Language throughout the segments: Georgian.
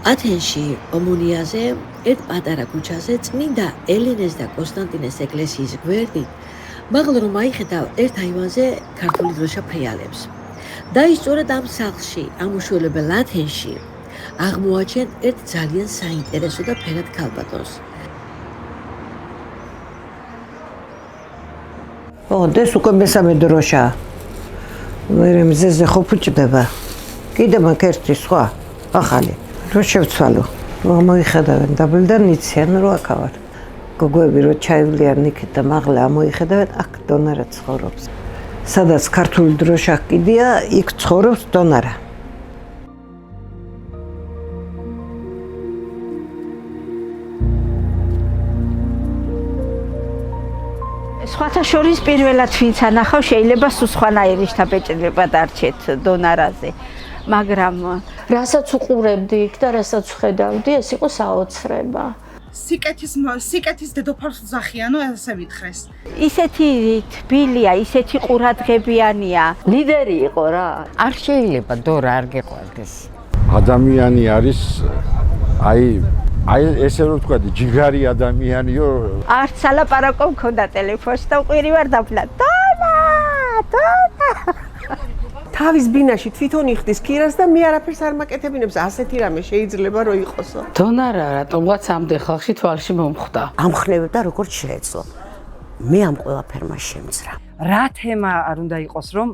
ათენში ომუნიაზე ერთ პატარა ქუჩაზე წმინდა ელენეს და კონსტანტინეს ეკლესიის გვერდით მაღლა რომ აიხედა ერთ აივანზე ქართული დროშა ფრიალებს და ის სწორედ ამ სახლში ამუშველებელ ათენში აღმოაჩენ ერთ ძალიან საინტერესო და ფერად ქალბატონს. ეს უკვე მესამე დროშაა. მე მზეზე ხო ფუჭდება. კიდე მაგ ერთი სხვა ახალი. რო შევცვალო. მოიხედავენ დაბლიდან იციან რო აქავარ. გოგოები რო ჩაივლიან იქით და მაღლა მოიხედავენ აქ დონარა ცხოვრობს. სადაც ქართული დროშა კიდია, იქ ცხოვრობს დონარა. სხვათა შორის პირველად ვინც ანახავ შეიძლება სულ სხვანაირი შთაბეჭდილება დარჩეთ დონარაზე. მაგრამ რასაც უყურებდი იქ და რასაც ხედავდი, ეს იყო საოცრება. სიკეთის დედოფალს ზახიანო ესე ვითხრეს. ისეთი თბილია, ისეთი ყურადღებიანია. ლიდერი იყო რა. არ შეიძლება დორა არ გეყვარდეს. ადამიანი არის აი ესე რომ ვთქვა, ჯიგარი ადამიანიო. არც ალაპარაკო მქონდა ტელეფონში და უყვირი ვარ დაფლა. დონა! თავის ბინაში თვითონ იხდის ქირას და მე არაფერს არ მაკეთებინებს. ასეთი რამე შეიძლება რომ იყოსო. დონარა რატომღაც ამდენ ხალხში თვალში მომხვდა. ამხნევებდა როგორც შეეძლო. მე ამ ყველაფერმა შემძრა. რა თემა არ უნდა იყოს რომ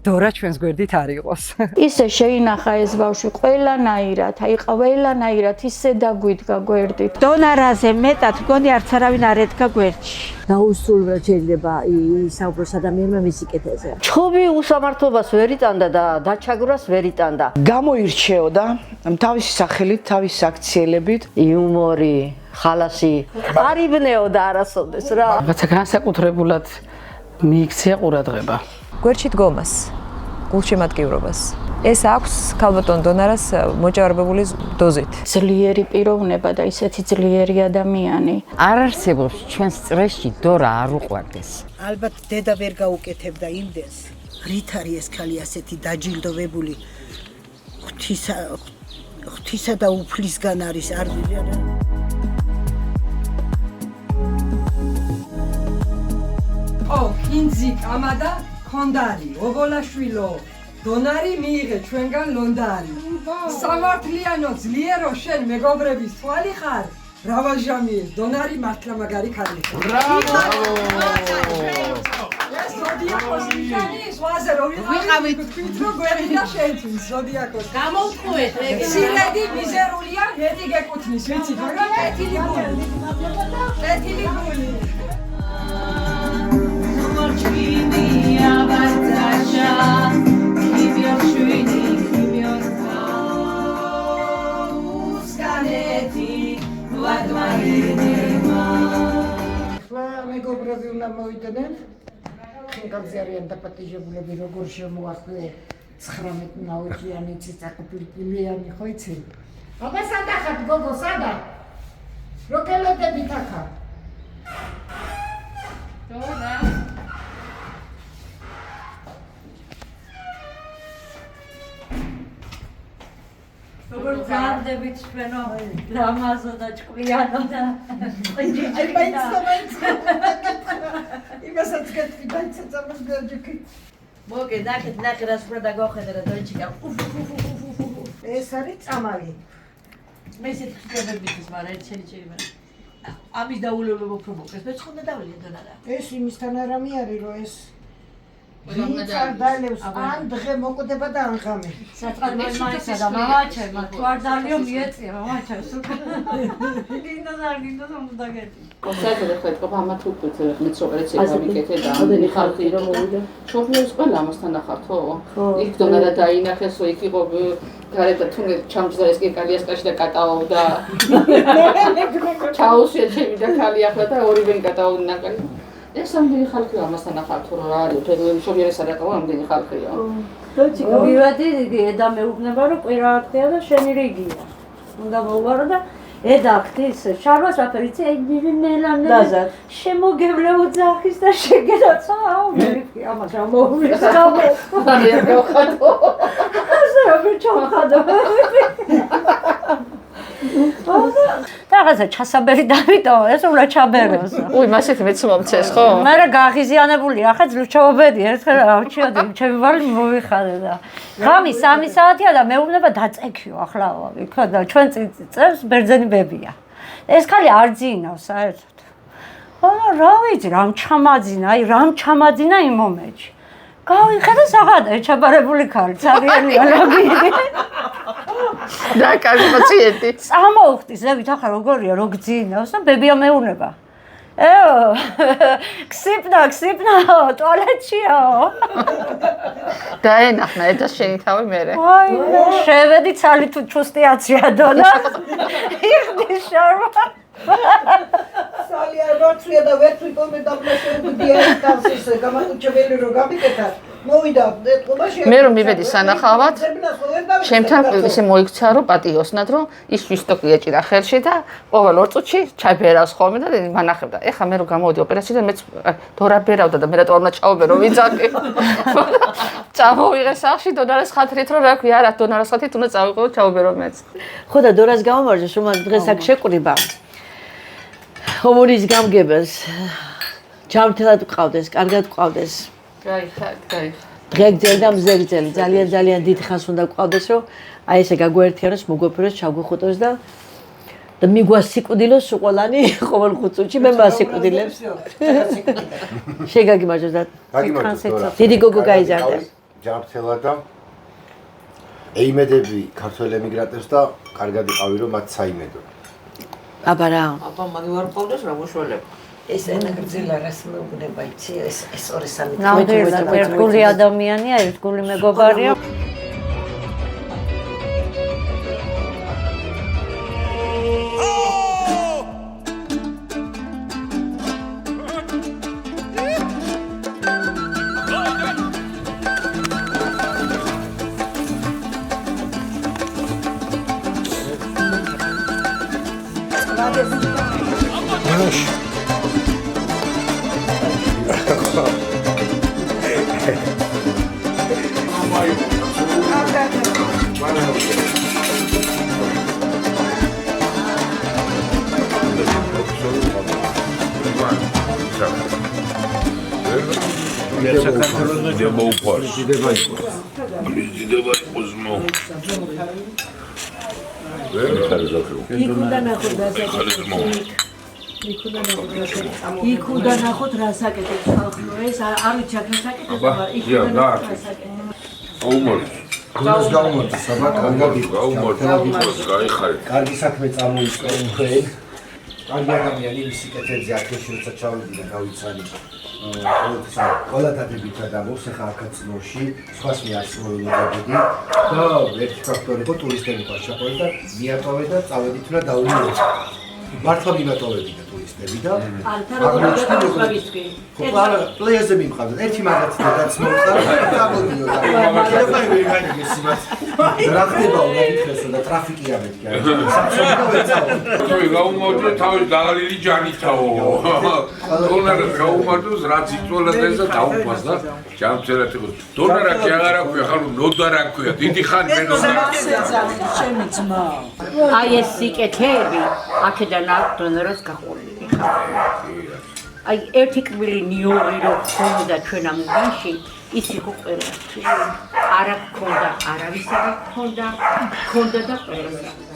დორა ჩვენს გვერდით არ იყოს. ისე შეინახა ეს ბავშვი ყველანაირად, ყველანაირად ისე დაგვიდგა გვერდით. დონარაზე მეტად მგონი არც არავინ არ ედგა გვერდში. დაუსრულებლად შეიძლება საუბროს ადამიანმა მისი კეთილზე. ჩხუბი უსამართლობას ვერ იტანდა და დაჩაგვრას ვერ იტანდა. გამოირჩეოდა თავისი სახელით, თავისი აქციელებით, იუმორი, ხალასი არ იბნეოდა არასოდეს რა. რაღაცა განსაკუთრებულად მიიქცია ყურადღება. გვერდში დგომას, გულშემატკივრობას. ეს აქვს ქალბატონ დონარას მოჭარბებული დოზით. ძლიერი პიროვნება და ისეთი ძლიერი ადამიანი. არ არსებობს ჩვენს წრეში დორა არ უყვარდეს. ალბათ დედა ვერ გაუკეთებდა იმდენს. რით არის ეს ქალი ასეთი დაჯილდოვებული? ღვთისა და უფლისგან არის არ ვიცი. ჰინძი კამადა ქონდარი, ობოლაშვილო, დონარი მიიღე ჩვენგან ლონდარი. სამართლიანო ძლიერო შენ მეგობრების თვალი ხარ. რავაჟამიე, დონარი მართლა მაგარი ქალი ხარ. ბრავო! ეს ზოდიაკოს ნიშანი, ზღვაზე რომ ვიყავით, თქვით რომ გვერდიდან შეეთვის ზოდიაკოს. გამოვთხოვეთ ეგ. სილედი მიზერულია, მეტი გეკუთნის, ვიცით, მაგრამ კეთილი გული. კეთილი გული. მეგობრები უნდა მოვიდნენ. ხინკალზე არიან დაპატიჟებულები, როგორ შემოახლე 19 ნაოჭიანი ციცაკოპილპილიანი, ხო იცი? აბა სადა ხარ გოგო, სადა? როკელოდებით ახლა. დონა როგორ გამდებით ჩვენო ლამაზო და ჭკვიანო და ყიჭი. აი მაინც იმასაც გეტყვი დაიცა წამოს გერჯიქი. მოგე ნახეთ რას უნდა დაგოხედა და დოიჩიკა. ეს არის წამალი. მე ისეთ ხდებებიც მაგრამ ერთ შეიძლება. ამის დაულეულება უფრო მოკლეს. მე ცხონდა დავლია დონარა. ეს იმისთან არამე არის რომ ეს დალევს ან დღე მოკვდება და ან ღამე. საწყალმე მაისა და მამაჩემ თუ არ დალიო მიეწია მამაჩემს. გინდა უნდა გეტყვი. კონსერვები ხო ეთქობა ამათ უკვე მეც ოპერაცია ვიკეთე და ამდენი ხალხი რომ მოვიდა. შორნეებს ყველა ამასთან ახართო? იქ დონარა დაინახესო, იქ იყო გარეთ თუნე ჩამჯდა ეს კალიასკაში და კატაობდა. ჩაუსია ჩემი და ქალი ახლა და ორივე კატაუდნენ. ეს ამდენი ხალხია ამასთან ახალ თუ რა არის შობიერი სადაკავო ამდენი ხალხია დოჩიკო მივადი ედა მეუბნება რომ კვირა აქტია და შენი რიგია უნდა მოვარო და ედა აქტის შარვას აფერიცი ნელანე შემოგევლე უძახის და შეგედაცა მერიფი ამას ამოვლის გამო ასე რომ ჩავხადო რაღაცა ჩასაბერი დავიტო ეს უნდა ჩაბეროს უი მასეთ მეც მომწეს ხო მე რა გაღიზიანებული ახლა ძლუჩაობედი ერთხელ ავჩიოდი ჩემი ვალი მოვიხარე და ღამის 3 საათია და მეუბნება დაწექიო ახლა იქა და ჩვენ წელს ბერძენი ბებია ეს ხალი არ ძინავს საერთოდ რა ვიცი რამ ჩამაძინა იმ მომენტში გავიხედე საღადა ჩაბარებული ხალი ცარიანია ლაგიდი და კაცმოციეთი წამოვხდი ზევით ახლა როგორია რო გძინავს და ბებია მეუბნება ქსიპნა ტუალეტშიაო დაენახნა ედას შენი თავი მერე აი შევედი ცალი თუ ჩუსტიაცია დონა იხდი შარვა სალი არ ვარცვია და ვერ ვიპოვე და შეგვიდია ეს გამაუჩებელი რო გამიკეთა მოვიდა ეთყობა მე რომ მივედი სანახავად ჩემთან ისე მოიქცა რომ პატიოსნად რომ ის ვისტოკი ეჭირა ხელში და ყოველ 2 წუთში ჩაბერავს ხოლმე და მანახებდა ეხა მე რომ გამოვიდი ოპერაციიდან მეც დორაბერავდა და მე რატო არ უნდა ჩაობერო ვიძახი წამოვიღე სახში დონარას ხათრით რომ რა ქვია არა დონარას ხათრით უნდა წავიღო ჩაობერო მეც ხო და დონარს გამომარჯვეს რომ დღეს აქ შეკვდება ჰუმორის გამგებას ჯამთელად ყავდეს კარგად ყავდეს გაიხარ დღეგძელი და მზეგძელი ძალიან დიდ ხანს უნდა ყავდეს რომ აი ესე გაგვერთიანოს მოგვეფეროს ჩაგვეხუტოს და მიგვასიკვდილოს ყველანი ყოველ 5 წუთში მე მასიკვდილებს შეგაგიმარჯოს და დიდი გოგო გაიზარდა ჯამთელა და ეიმედები ქართველ ემიგრანტებს და კარგად იყავი რომ მათ საიმედო აბა რა აბა მაგი ვარ ყავდეს რა მოშველებ ეს ენაგრძელა რას მეუბნება იცი ეს 2-3 ნამდვილად ერთგული ადამიანია ერთგული მეგობარია იქუდა ნახოთ რა საკეთებს ხალხო ეს არ ვიცი აქ საკეთებს მაგრამ იქუდა ნახოთ რა საკეთებს აუმორს გულს გაუმორს საბა კარგად იყო აუმორს გაიხარე კარგი საქმე წამოიწყო ხელ კარგი ადამიანი იმის სიკეთებზე აქეში როცა ჩავიდი და გავიცანი ყველა დაგებითა და მოსეხა აკაცნოში სხვას მე არ შემოვიდნენ და ერთი ფაქტორი იყო ტურისტები ყავს ჩაყოლე და მიატოვე და წავედით და დაუმორე მართლა მიმატოვები და ტურისტები და აღნიშნული ხო პლეიაზე მიმყავდა ერთი მაგაც დედაც მოხდა გამოდიო და რა ხდება უნდა გითხესო და ტრაფიკი ამეთქი აი გაუმორდა თავის დაღლილი ჯანითაო დონარა გაუმორდოს რაც იწოლა და დაუფას და ჯამთელად იყო დონარა კი აღარ აქვს ხალხო ნოდარა აქვს დიდი ხანი მე ნოდარა ჩემი ძმა აი ეს სიკეთეები აქედან აქ დონარას გაყოლილი ხარ აი ერთი კბილი ნიორი რო ხონდა ჩვენ ამ გაში ის იყო ყველაფერი არა გქონდა არავის არ გქონდა გქონდა და ყველაფერი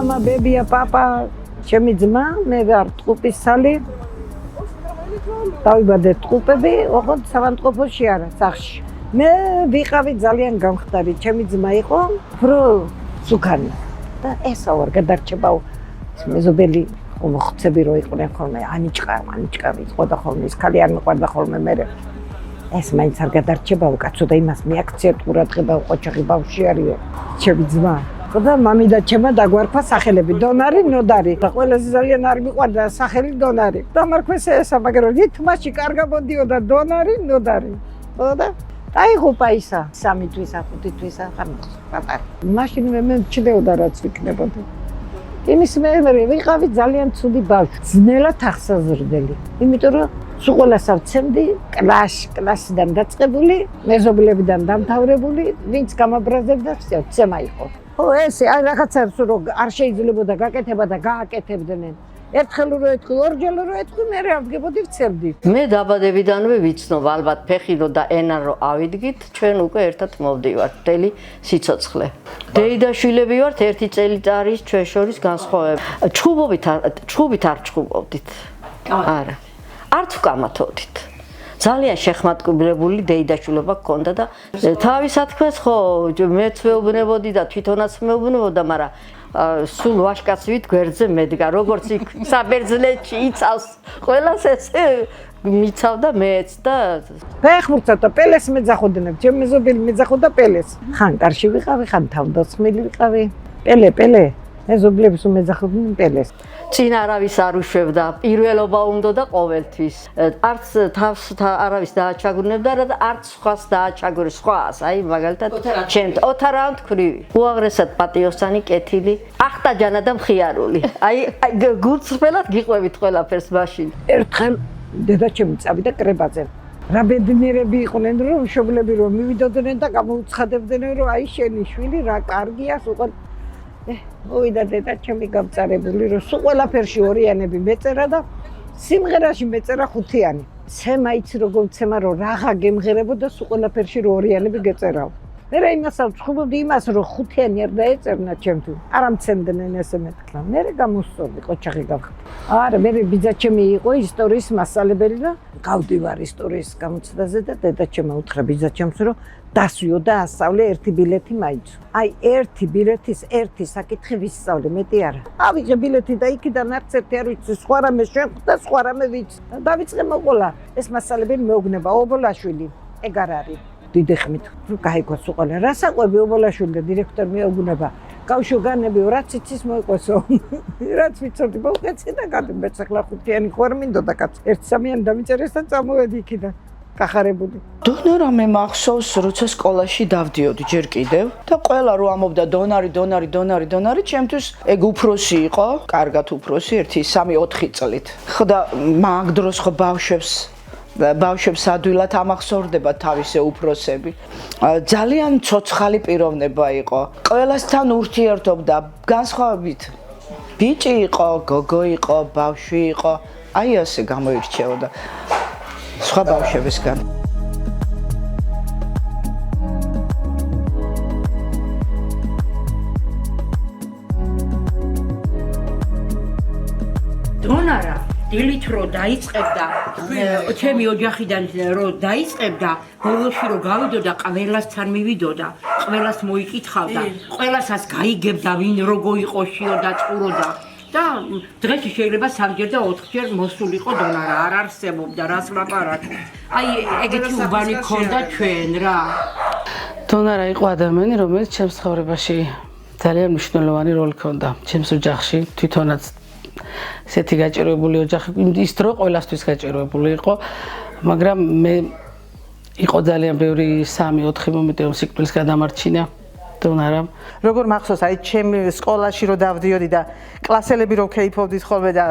мама, бебია, папа, ჩემი ძმა, მე ვარ ტყუპის სალი. დავიბადე ტყუპები, ოღონდ სამანტყოფოში არა, სახში. მე ვიყავი ძალიან გამხდარი, ჩემი ძმა იყო უფრო სუქანი და ესა ვარ გადარჩებაო მეზობელი ხმები რო იყვნენ ხოლმე ანიჭყა იყო და ხოლმე ის ქალი არ მიყვარდა ხოლმე მე ეს მაინც არ გადარჩებაო კაცო და იმას მეაქციებ ყურადღება ყოჩაღი ბავშვი არისო ჩემი ძმა და მამი და ჩემმა დაგვარქვა სახელები დონარი ნოდარი და ყველაზე ძალიან არ მიყვარდა სახელი დონარი დამარქვეს ესა მაგრამ რითმაში კარგა მოდიოდა დონარი ნოდარი და აიღუპა ისა 3 თვისა 5 თვისა პატარა მაშინ მე მჩნეოდა რაც ვიქნებოდა იმის მე ვიყავი ძალიან ცუდი ბავშვი ძნელად ახსაზრდელი იმიტომ რომ სულ ასავცემდი კლასიდან დაწყებული მეზობლებიდან დამთავრებული ვინც გამაბრაზებდა ცემა იყო ხო ეს რაღაცა რო არ შეიძლებოდა გაკეთება და გააკეთებდნენ ერთხელ რო ეთქვი ორჯერ რო ეთქვი მე ავდგებოდი ვცემდი მე დაბადებიდანვე ვიცნობ ალბათ ფეხირო და ენა რო ავიდგით ჩვენ უკვე ერთად მოვდივართ მთელი სიცოცხლე დეიდაშვილები ვართ ერთი წელიწადის ჩვენ შორის განსხვავება ჩხუბით არ ჩხუბობდით არა არც ვკამათობდით ძალიან შეხმატკივრებული დეიდაშვილობა გქონდა და თავისად თქვენს ხო მეც მეუბნებოდი და თვითონაც მეუბნებოდა მაგრამ სულ ვაშკაცვით გვერდზე მედგა როგორც იქ საბერძნეთში იცავს ყველას ესე მიცავდა მეც და ფეხბურთსა და პელეს მეძახოდნენ ჩემ მეზობელი მეძახოდა პელეს ხან კარში ვიყავი ხან თავდასხმელი ვიყავი პელე მეზობლებს უმეძახოდნენ პელეს წინ არავის არ უშვებდა პირველობა უნდა და ყოველთვის არც თავს არავის დააჩაგვრნებდა და არც სხვას დააჩაგვრე სხვას აი მაგალითად ჩემ ოთარაუნდ ქრივი უაღრესად პატიოსანი კეთილი ახტაჯანა და მხიარული აი გულწრფელად გიყვებით ყველაფერს მაშინ ერთხელ დედაჩემი წავიდა კრებაზე რა ბედნიერები იყვნენ რომ მშობლები რომ მივიდოდნენ და გამოუცხადებდნენ რომ აი შენი შვილი რა კარგია უყურე მოვიდა დედაჩემი გამწარებული რომ სულ ყველაფერში ორიანები მეწერა და სიმღერაში მეწერა ხუთიანი ცემა იცი როგორ ცემა რომ რაღა გემღერებოდა სულ ყველაფერში რომ ორიანები გეწერაო მე რა იმას ვწხუბობდი იმას რომ ხუთიანი არ დაეწერნა ჩემთვის არ ამცემდნენ ესე მეთქლა მე გამოსწორდი ყოჩაღი გავხდი არა მე ბიძაჩემი იყო ისტორიის მასწავლებელი და გავდივარ ისტორიის გამოცდაზე და დედაჩემმა უთხრა ბიძაჩემს რომ დასვიო და ასწავლე ერთი ბილეთი მაიცო აი ერთი ბილეთის ერთი საკითხი ვისწავლე მეტი არა ავიღე ბილეთი და იქიდან არც ერთი არ ვიცი სხვა რამე შეხვდა სხვა რამე ვიცი დავიწყე მოყოლა ეს მასწავლებელი მეუბნება ობოლაშვილი ეგ არ არის დიდი ხმით გაიგოს უყოლა რასაყვები ობოლაშვილი და დირექტორ მეუბნება გავშო განები რაც იცის მოიყვესო რაც ვიცოდი მოვყეცი და გადმეც ახლა ხუთიანი ხوار მინდოდა კაც ერთ სამიანი დამიწერეს და წამოვედი იქიდან კახარებული. დონარა მე მახსოვს, როცა სკოლაში დავდიოდი ჯერ კიდევ და ყველა რო ამობდა დონარი, ჩემთვის ეგ უფროსი იყო, კარგად უფროსი, 1-3-4 წლით. ხო და მაგ დროს ხო ბავშვებს ადვილად ამახსოვრდება თავისი უფროსები. ძალიან ცოცხალი პიროვნება იყო. ყველასთან ურთიერთობდა, განსხვავებით. ბიჭი იყო, გოგო იყო, ბავშვი იყო, აი ასე გამოირჩეოდა. სხვა ბავშვებისგან. დონარა დილით რო დაიწყებდა, ჩემი ოჯახიდან რო დაიწყებდა, ბოლოში რო გავიდოდა, ყველასთან მივიდოდა, ყველას მოიკითხავდა, ყველასაც გაიგებდა, ვინ როგორ იყო შიო და წყუროდა. და დღეში შეიძლება 3-ჯერ და 4-ჯერ მოსულიყო დონარა, არ არსებობდა რას ლაპარაკი. აი ეგეთი უბანი ქონდა ჩვენ რა. დონარა იყო ადამიანი, რომელიც ჩემს ცხოვრებაში ძალიან მნიშვნელოვანი როლი ჰქონდა. ჩემს ოჯახში თვითონაც ესეთი გაჭირვებული ოჯახი, ის დრო ყველასთვის გაჭირვებული იყო, მაგრამ მე იყო ძალიან ბევრი 3-4 მომენტი, რომ სიკვდილის გადამარჩინა. დონარამ როგორ მახსოვს აი ჩემი სკოლაში რო დავდიოდი და კლასელები რო ქეიფობდით ხოლმე და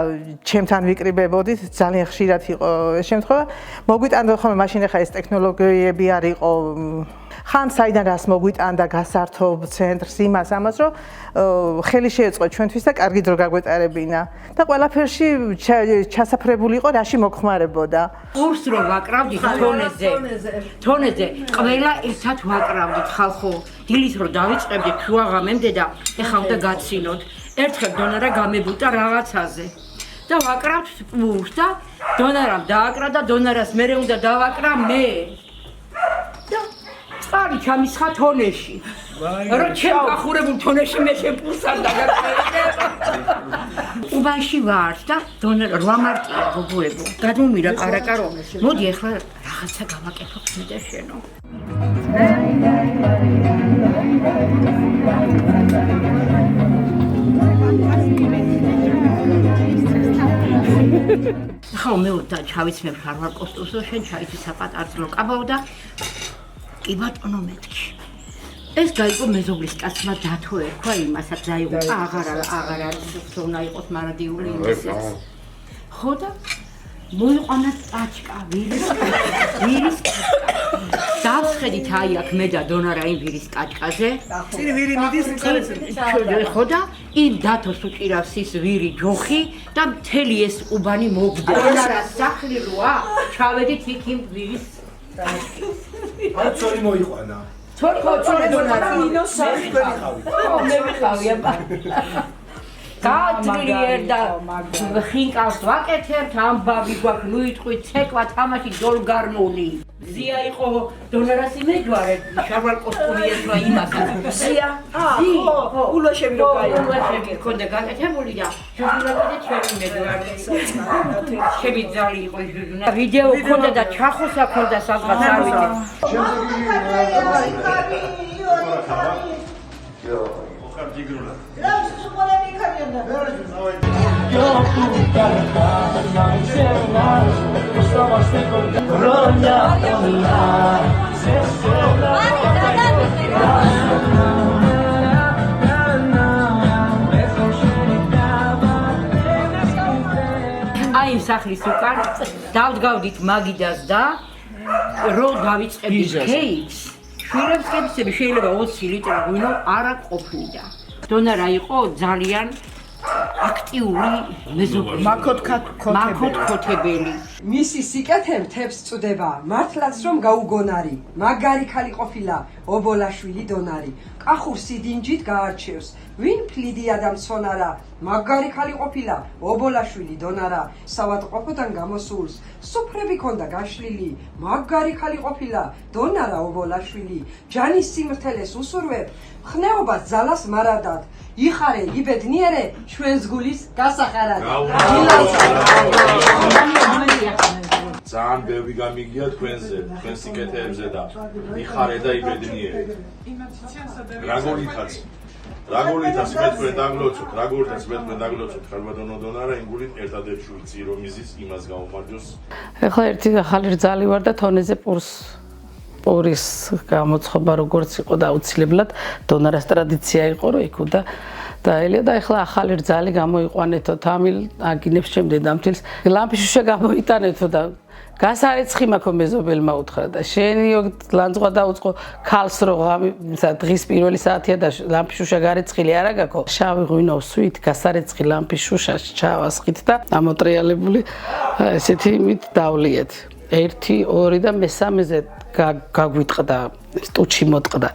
ჩემთან ვიკრიბებოდით ძალიან ხშირად იყო ეს შემთხვევა მოგვიტანდა ხოლმე მაშინ ახლა ეს ტექნოლოგიები არ იყო ხან საიდან რას მოგვიტანდა გასართობ ცენტრს იმას ამას რომ ხელი შეეწყო ჩვენთვის და კარგი დრო გაგვეტარებინა და ყველაფერში ჩასაფრებული იყო რაში მოხმარებოდა კურს რო ვაკრავდით თონეზე ყველა ერთად ვაკრავდით ხალხო დილით რო დავიწყებდით შუაღამემდე და ეხლა უნდა გაცინოთ ერთხელ დონარა გამებუტა რაღაცაზე და ვაკრავთ პურს და დონარამ დააკრა და დონარას მერე უნდა დავაკრა მე და წყალი ჩამისხა თონეში. რომ ჩემ გახურებულ თონეში მე შეპულსარ და უბანში ვარ და დონა 8 მარტია გოგოებო. გადმომირა კარაკარო. მოდი ახლა რაღაცა გავაკეთოთ მე და შენო. ხო მე და ჩავიცმე ფარვარ კოსტუსო შენ ჩაიცი საპატარძლო კაბავ და კი ბატონო მეთქი ეს გაიგო მეზობლის კაცმა დათო ერქვა იმასაც დაიღო აღარ არის ზონა იყოს მარადიული იმასაც ხო და მოიყვანა ტაჩკა ვირის დავხედით აი აქ მე და დონარა იმ ვირის კაჭკაზე წინ ვირი მიდის ხო და იმ დათოს უჭირავს ის ვირი ჯოხი და მთელი ეს უბანი მოგდა დონარას სახლი როა ჩავედით იქ იმ ვირის აი წორი მოიყვანა ცორი დონარა მე ვიყავი აბა გაატრიერ და ხინკავს ვაკეთებთ ამბავი გვაქვს ნუიტყვი ცეკვა თამაში ძოლგარმული ზია იყო დონარას იმეჯვარე შარვალ კოსტუმი ერთვა იმასაც ზია ხო ულაშები რო გაი ულაშები ქონდა გაკეთებული და ჟურნალისტი ჩვენი მეჯვარე ჩემი ძალი იყო ჟურნალისტი ვიდეო ქონდა და ჩახოსა ქონდა სადღაც არ ვიცი აი სახლის უკან დავდგავდით მაგიდას და რო დავიწყებდით კეიქს შვილებს კექსები შეიძლება 20 ლიტრი ღვინო არ ყოფნიდა დონარა იყო ძალიან აქტიური მეზობელი მაქოთქოთებელი მისი სიკეთე მთებს წვდება მართლაც რომ გაუგონარი მაგარი ხალი ყოფილა ობოლაშვილი დონარი კახურ სიდინჯით გაარჩევს ვინ ფლიდია და მცონარა მაგარი ხალი ყოფილა ობოლაშვილი დონარა სავატყოფოდან გამოსულს სუფრები ქონდა გაშლილი მაგარი ხალი ყოფილა დონარა ობოლაშვილი ჯანის სიმრთელეს usurveb ხნეობას ძალას მარადად იხარე იბედნიერე ჩვენს გულის გასახარად ძალიან ბევრი გამიგია თქვენზე თქვენ სიკეთეებზე და იხარე და იბედნიერე რაგოლითაც მე თქვენ დაგლოცოთ ხალბატონო დონარა ინგულით ერთადერთი ურცი რომ იზის იმას გაუმარჯოს ეხლა ერთი ახალი რძალი ვარ და თონეზე პურის გამოცხობა როგორც იყო და აუცილებლად დონარას ტრადიცია იყო რომ იქუდა და ელია და ეხლა ახალი რძალი გამოიყვანეთო თამილ აგინებს შემდეგ დამთილს ლამპიშუშა გამოიტანეთო და გასარეცხი მაქვს მეზობელმა უთხრა და შენი ლანძღვა დაუწყო ქალს რო დღის პირველი საათია და ლამპიშუშა გარეცხილი არა გაქო შავი ღვინო სვით გასარეცხი ლამპიშუშაში ჩავასხით და ამოტრიალებული ესეთი იმით დავლიეთ 1 2 და მესამეზე გაგვიტყდა ტუჩი მოტყდა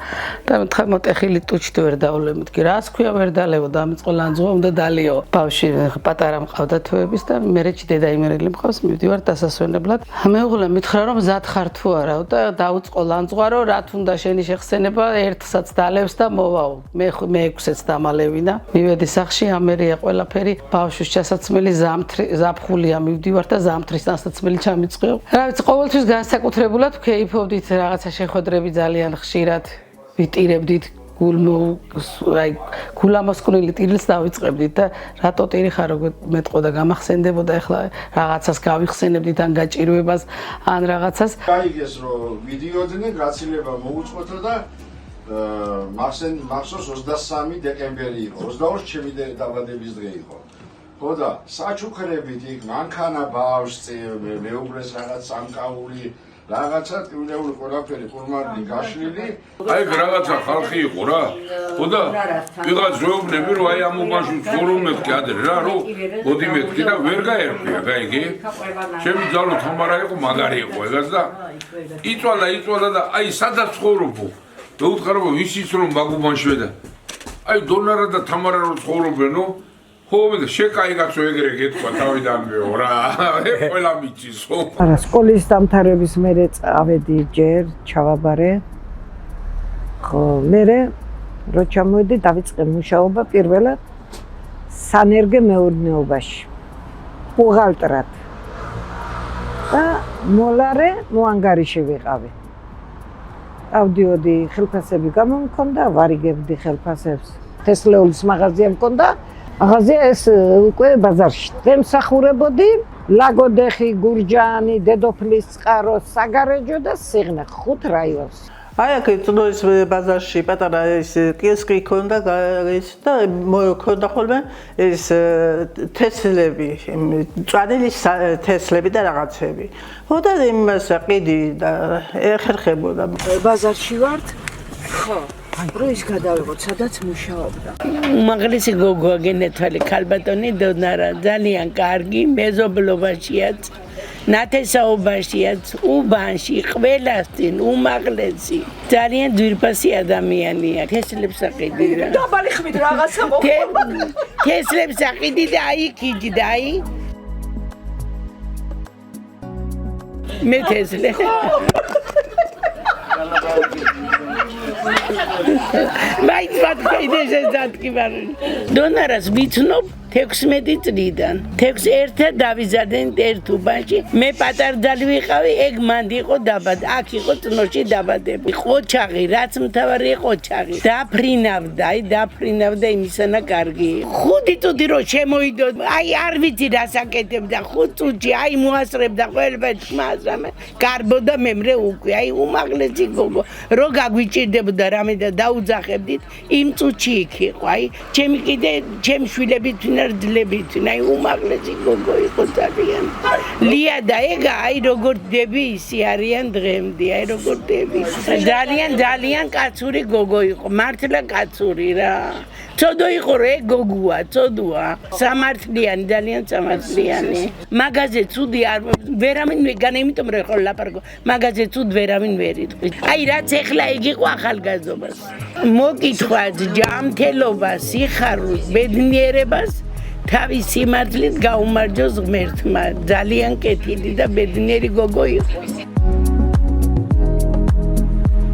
და მეთქა მოტეხილი ტუჩით ვერ დავლე მეთქი რას ქვია ვერ დალევო და ამწყო ლანძღვა უნდა დალიო ბავში პატარა მყავდა თვეების და მერეჩი დედა იმერელი მყავს მივდივარ დასასვენებლად მეუღლე მითხრა რომ მზად ხარ თუ არა და დაუწყო ლანძღვა რომ რა თუნდა შენი შეხსენება ერთსაც დალევს და მოვაო მე 6-ს დამალევინა მივედი სახში ამერია ყველაფერი ბავშვის ჩასაცმელი ზაფხულია მივდივარ და ზამთრის დასაცმელი ჩამიწყეო რა ვიცი ყოველთვის განსაკუთრებულად ვქეიფობდით რაღაცა შეხვედრები ძალიან ხშირად ვიტირებდით გულამოსკვნილი ტირილს დავიწყებდით და რატო ტირი ხარ როგორ მეტყოდა გამახსენდებოდა ახლა რაღაცას გავიხსენებდით ან გაჭირვებას ან რაღაცას გაიგეს რომ ვიდეოდნი გაცილება მოუწყოთო და მახსოვს 23 დეკემბერი იყო 22 ჩემი დაბადების დღე იყო ხო და საჩუქრებით იქ მანქანა ბავშვს მეუღლეს რაღაც სამკაული რაღაცა ტკივნეული ყველაფერი ყურმარდი გაშლილი აი რაღაცა ხალხი იყო რა ხო და ვიღაც ზეუბნები რომ აი ამ უბანში ცხოვრობ მეთქი ადრე რა რომ მოდი მეთქი და ვერ გაერკვია გაიგე ჩემი ძალო თამარა იყო მაგარი იყო ეგაც და იწვალა და აი სადაც ცხოვრობო მე უთხარო ვის იცნო მაგ უბანში და აი დონარა და თამარა რო ცხოვრობენო ხო მე შეკაიგაცო ეგრე გეთქვა თავიდანვეო რა ყველა მიცის ხო არა სკოლის დამთავრების მერე წავედი ჯერ ჩავაბარე ხო, მე რო ჩამოვედი დავიწყე მუშაობა პირველად სანერგე მეურნეობაში. ბუღალტრად. და მოლარე მოანგარიში ვიყავი. ავდიოდი ხელფასები გამომქონდა, ვარიგებდი ხელფასებს. თესლეულის მაღაზია მქონდა. მაღაზია ეს უკვე ბაზარში. ვემსახურებოდი ლაგოდეხი, გურჯაანი, დედოფლის წყარო, საგარეჯო და სიღნე 5 რაიონს. აი აქ წნოის ბაზარში პატარა ეს კიოსკი ქონდა ის და მქონდა ხოლმე ეს თესლები, წვანილი თესლები და რაღაცები. ხო და იმას ყიდი და ეხერხებოდა. ბაზარში ვართ? ხო. როის გადავიღოთ, სადაც მუშაობდა. უმაღლესი გოგოა გენეთალი ქალბატონი დონარა, ძალიან კარგი, მეზობლობაშიაც, ნათესაობაშიაც, უბანში, ყველასწინ, უმაღლესი. ძალიან ძვირფასი ადამიანია. თესლებს აყიდი რა. დაბალი ხმით რაღაცა მოხდა. თესლებს აყიდი და აი ქიჯდა, აი. მე თესლე. მაინც ვატყიდე ზატკივარ. დონარას ვიცნობ 16 წლიდან. 16 დავიზარდნენ ერთ უბანში. მე პატარძალი ვიყავი, ეგ მანდ იყო დაბად. აქ იყო წნოში დაბადები. ყოჩაღი, რაც მთავარია ყოჩაღი. დაფრინავდა იმისანა კარგი. 5 წუთი რო შემოიდო, აი არ ვიცი რას აკეთებდა. 5 წუთში აი მოასწრებდა ყველაფერ თქმას რამე. გარბოდა მემრე უკვე, აი უმაღლესი გოგო. რო გაგვიჭირდებოდა რამე და დაუძახებდით, იმ წუთში იქ იყო. აი ჩემი კიდე ჩემ შვილები ძლებით, აი უმაღლესი გოგო იყო ძალიან. ლია და ეგა აი როგორ დები ისი არიან დღემდე, აი როგორ დები. ძალიან კაცური გოგო იყო, მართლა კაცური რა. ცოდო იყო რა გოგოა, ცოდოა. სამართლიანი, ძალიან სამართლიანი. მაგაზე ცუდი არ ვერავინ ვეგან, იმიტომ რომ ხო ლაპარაკო. მაგაზე ცუდ ვერავინ ვერ იტყვით. აი რაც ეხლა ეგ იყო ახალგაზრდობას. მოკითხვა, ჯანმრთელობას, სიხარულს, ბედნიერებას თავის სიმართლით გაუმარჯოს ღმერთმა. ძალიან კეთილი და ბედნიერი გოგო იყო.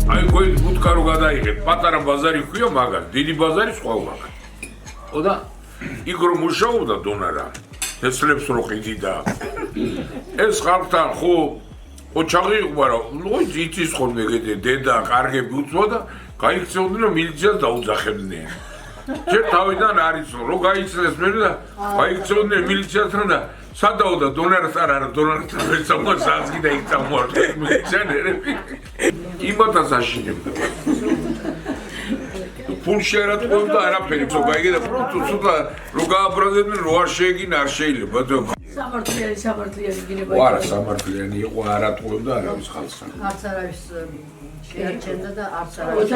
აი გოი ბუტკა რო გადაიღეთ, პატარა ბაზარი ქვია მაგას, დიდი ბაზარი სხვა მაგას. ხო და იქ რომ მუშაობდა დონარა, თესლებს რო ყიდიდა. ეს ხალხთან ხო ოჩაღი იყო, მაგრამ იცის ხოლმე დედა კარგები უწვა და გაიქცეოდნენ მილიციას დაუძახებდნენ. ჯერ თავიდან არის რო გაიცნეს მე და გაიქცეოდნენ მილიციასთან და სადაო და დონარს არა დონარს ვეცამო საზგი და იქ წამოვარდა მილიციანერები. იმათაც აშინებდა. ფულში არ ატყუებდა არაფერი, ხო გაიგე და ცოტა რო გააბრაზებდნენ რო არ შეეგინა არ შეიძლება. სამართლიანი გინება. არა სამართლიანი იყო არ ატყუებდა არავის ხალხს. არც არავის შეარჩენდა და არც არავის.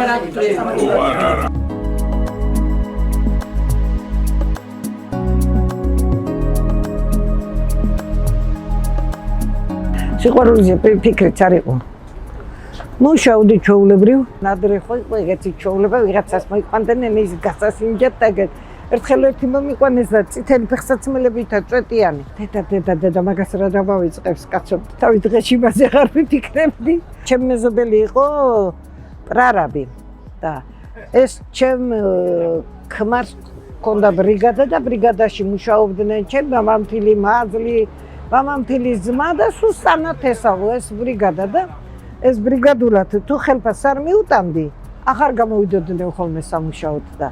არა. სიყვარულზე ფიქრიც არ იყო. მუშაობდი ჩვეულებრივ, ნადრე ხო იყო ეგეთი ჩვეულება, ვიღაცას მოიყვანდნენ ის გასასინჯად და ერთხელ ერთი მომიყვანეს და წითელი ფეხსაცმელებითა წვეტიანი. დედა მაგას რა დავავიწყებს კაცო, თავი დღეში მასე აღარ ვიფიქრებდი. ჩემი მეზობელი იყო პრარაბი და ეს ჩემ ქმარს ჰქონდა ბრიგადა და ბრიგადაში მუშაობდნენ ჩემი მამამთილი, მაზლი, მამამთილის ძმა და სუსანა თესავო ეს ბრიგადა და ეს ბრიგადულად თუ ხელფასს არ მიუტანდი, ახარ გამოვიდოდნენ ხოლმე სამუშაოდ და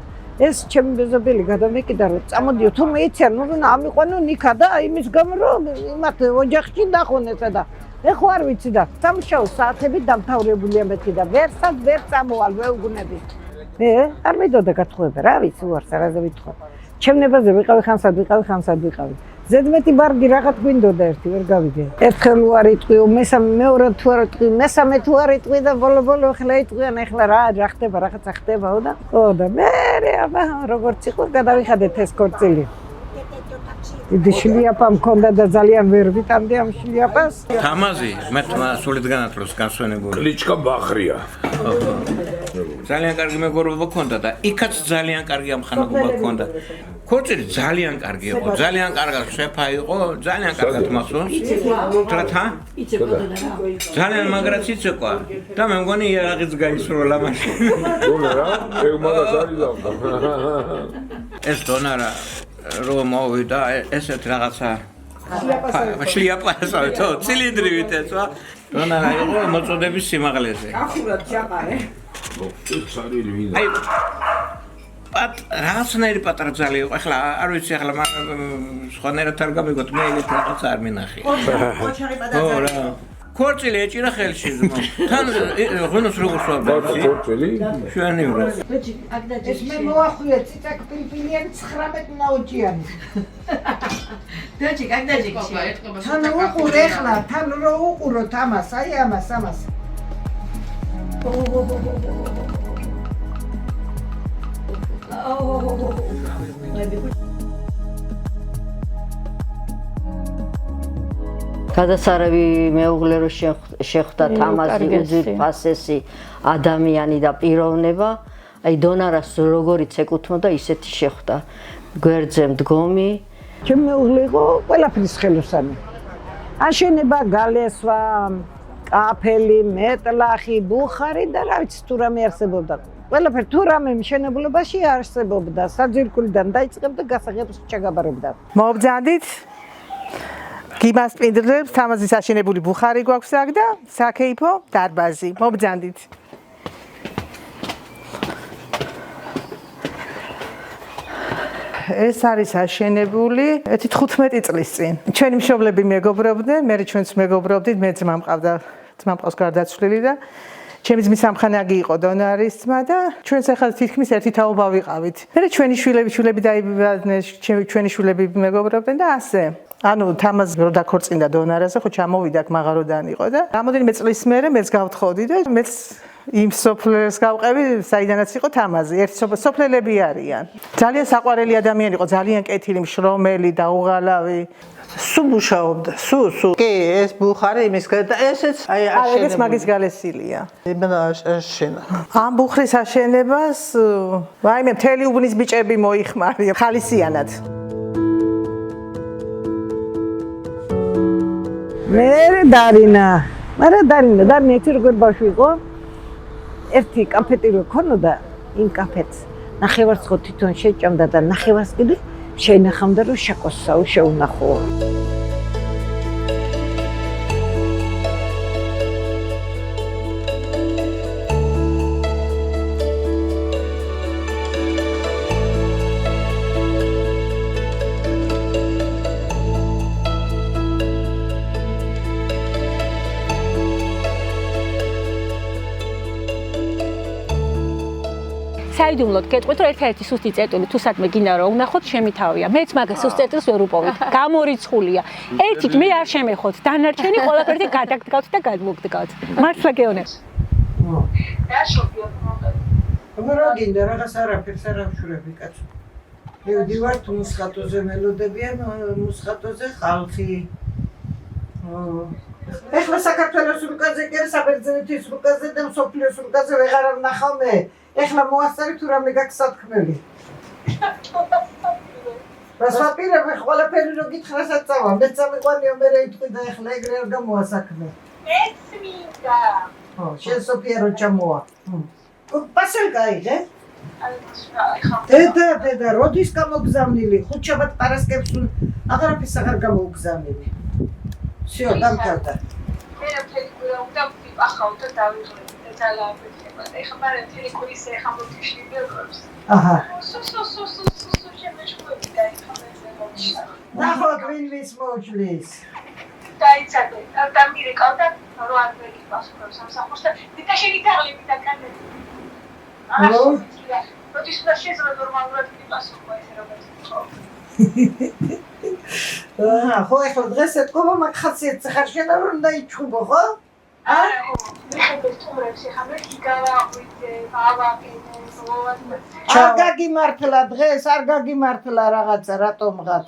ეს ჩემი მეზობელი გადამეკიდა რომ წამოდიო თუ მეიციან, ნუ ამიყვანო ნიქა და იმის გამო რომ იმათ ოჯახში დახონესა და ეხო არ ვიცი და სამუშაო საათები დამთავრებულია მეთქი და ვერ წამოვალ ვეუგუნები. მე არ მიდოდა გათხოვება რა ვიცი უარს არაზე ვითხოვ. ჩემნებაზე ვიყავი ხანსად ვიყავი. ზედმეტი ბარგი რაღაც გვინდოდა ერთი ვერ გავიგე. ერთხელ უარ იტყვიო, მეორე თუ არ იტყვი, მესამე თუ არ იტყვი და ბოლო ხლა იტყვიან, ეხლა რა ხდება, რაღაცა ხდებაო და ხო და მე აბა როგორც იყო გადავიხადეთ ეს ქორწილი. დიდი შლიაპა მქონდა და ძალიან ვერ ვიტანდი ამ შლიაპას. თამაზი მეთმა სულით განათლოს განსვენებული. კლიჩკა ბახრია. ძალიან კარგი მეგობრობა მქონდა და იქაც ძალიან კარგი ამხანაგობა მქონდა. ქორწილი ძალიან კარგი იყო, ძალიან კარგად შეფა იყო, ძალიან კარგად მახსოვს. თრათა? ძალიან მაგრად იცეკვა და მე მგონი იარაღიც გაისროლა მაშინ. დონარა, ეგ მაგას არის დავდა. ეს დონარა რომ მოვიდა ესეთ რაღაცა შლიაპასავე თო ცილინდრივით ესვა. დონარა იყო მოწოდების სიმაღლეზე. ახურად ჩაყარე. აი რაღაცნაირი პატარა ძალი იყო. ახლა არ ვიცი ახლა სხვანაირად არ გამიგოთ მე ეგეთ რაღაც არ მინახე. ოჩარი პატარა ძალი. ქორწილი ეჭირა ხელში ძმა. თან ღონოს როგორ სვავდა? ქორწილი? ჩვენი ურა. ეს მე მოახვიე ციტაკ პილპილიანი 19 ნაოჭიანი. დაჭი, კაგდაჭი. თან უყურ ეხლა, თან რო უყუროთ ამას, აი ამას. გადასარევი მეუღლე რო შეხვდა თამაზი უძირფასესი ადამიანი და პიროვნება, აი დონარას როგორიც ეკუთვნოდა ისეთი შეხვდა. გვერდზე მდგომი. ჩემი მეუღლე იყო ყველაფრის ხელოსანი. აშენება, გალესვა, კაფელი, მეტლახი, ბუხარი და რა ვიცი თუ რამე არსებობდა. ყველაფერი თუ რამე მშენებლობაში არსებობდა, საძირკვლიდან დაიწყებდა გასაღებს ჩაგაბარებდა. მობძანდით გიმას პინდრებს თამაზის აშენებული ბუხარი გვაქვს აქ და საქეიფო დარბაზი. მობძანდით. ეს არის აშენებული 15 წლის წინ. ჩვენი მშობლები მეგობრობდნენ, მე ჩვენც მეგობრობდით, მე ძმა მყავს გარდაცვლილი და ჩემი ძმის სამხანაგი იყო დონარის ძმა და ჩვენც ახლა თითქმის ერთი თაობა ვიყავით. მე ჩვენი შვილები დაიბადნენ, ჩვენი შვილები მეგობრობდნენ და ასე. ანუ თამაზ რო დაქორწინდა დონარაზე, ხო ჩამოვიდა აქ მაღაროდან იყო და რამოდენიმე წლის მერე მეც გავთხოვდი და მეც იმ სოფლებს გავყევი, საიდანაც იყო თამაზი. ერთი სოფლელები არიან. ძალიან საყვარელი ადამიანი იყო, ძალიან კეთილი, მშრომელი, დაუღალავი. სუ მუშაობდა, სუ. კი, ეს ბუხარი იმის და ესეც აი აშენებული. ეს მაგის გალესილია. აშენა. ამ ბუხრის აშენებას ვაიმე მთელი უბნის ბიჭები მოიხმარია ხალისიანად. მე დარინა ერთი როგორ ბავშვი იყო. ერთი კაფეტი რო ქონოდა, იმ კაფეთს ნახევარს ხო თვითონ შეჭამდა და ნახევარს კიდე შეინახავდა რომ შაკოსაო შეუნახო. საიდუმლოდ გეტყვით რომ ერთ-ერთი სუსტი წერტილი თუ სადმე გინდა რომ ვნახოთ შემითავია. მეც მაგას სუსტ წერტილს ვერ უპოვით. გამორიცხულია. ერთით მე არ შემეხოთ. დანარჩენი ყველაფერი გადაგდგავთ და გადმოგდგავთ. მართლა გეონებ. რა შობია მომდა. რა გინდა რაღაც არაფერს არ ავშურები კაცო. მივდივართ მუსხატოზე მელოდებიან, მუსხატოზე ხალხი. ეხლა საქართველოს რუკაზე კი საბერძნეთის რუკაზე და სოფლიოს რუკაზე ვეღარ ვნახავ მე. ეხლა მოასწარი თუ რამე გაქვს სათქმელი. რასვაპირებ ყველაფერი რო გითხრასაც წავა. მეც წამიყვანიო მე იტყვი და ეხლა ეგრე არ გამოასაქმე. მეც მინდა. ხო, შენ სოფია რო ჩამოვა. პასელ გაიღე? დედა, როდის გამოგზავნილი? ხუთშაბათ პარასკევს აღარაფერს აღარ გამოუგზავნილი. всё, დამთავრდა. მე მთელი კვირა უნდა ვიყავ და დავიღებ და ძალააფეთ. ეხლა მარა მთელი კვირის ეხლა მოვიშლი ბევრს. აჰა. სო შემეშყვები და ეხლა მე მოვიშლა. ნახოთ ვინ ვის მოუჩლის. დაიცადე, და მირეკავ და რო არ მეკითხავს სამსახურს და დიტა შეგიტაღლები და კანები. აჰა. როდის უნდა შეძლო ნორმალურად მიპასუხო ესე როგორც ხო. აჰა, ხო ეხლა დღეს ეთქობა მაგ ხაციეთს ხარ შენ არ უნდა იჩხუბო, ხო? არა, მე ხეთუმრებს ეხლა მე გიგავაღვიდე, ავაკიდე, არ გაგიმართლა დღეს, არ გაგიმართლა რაღაცა, რატომღაც.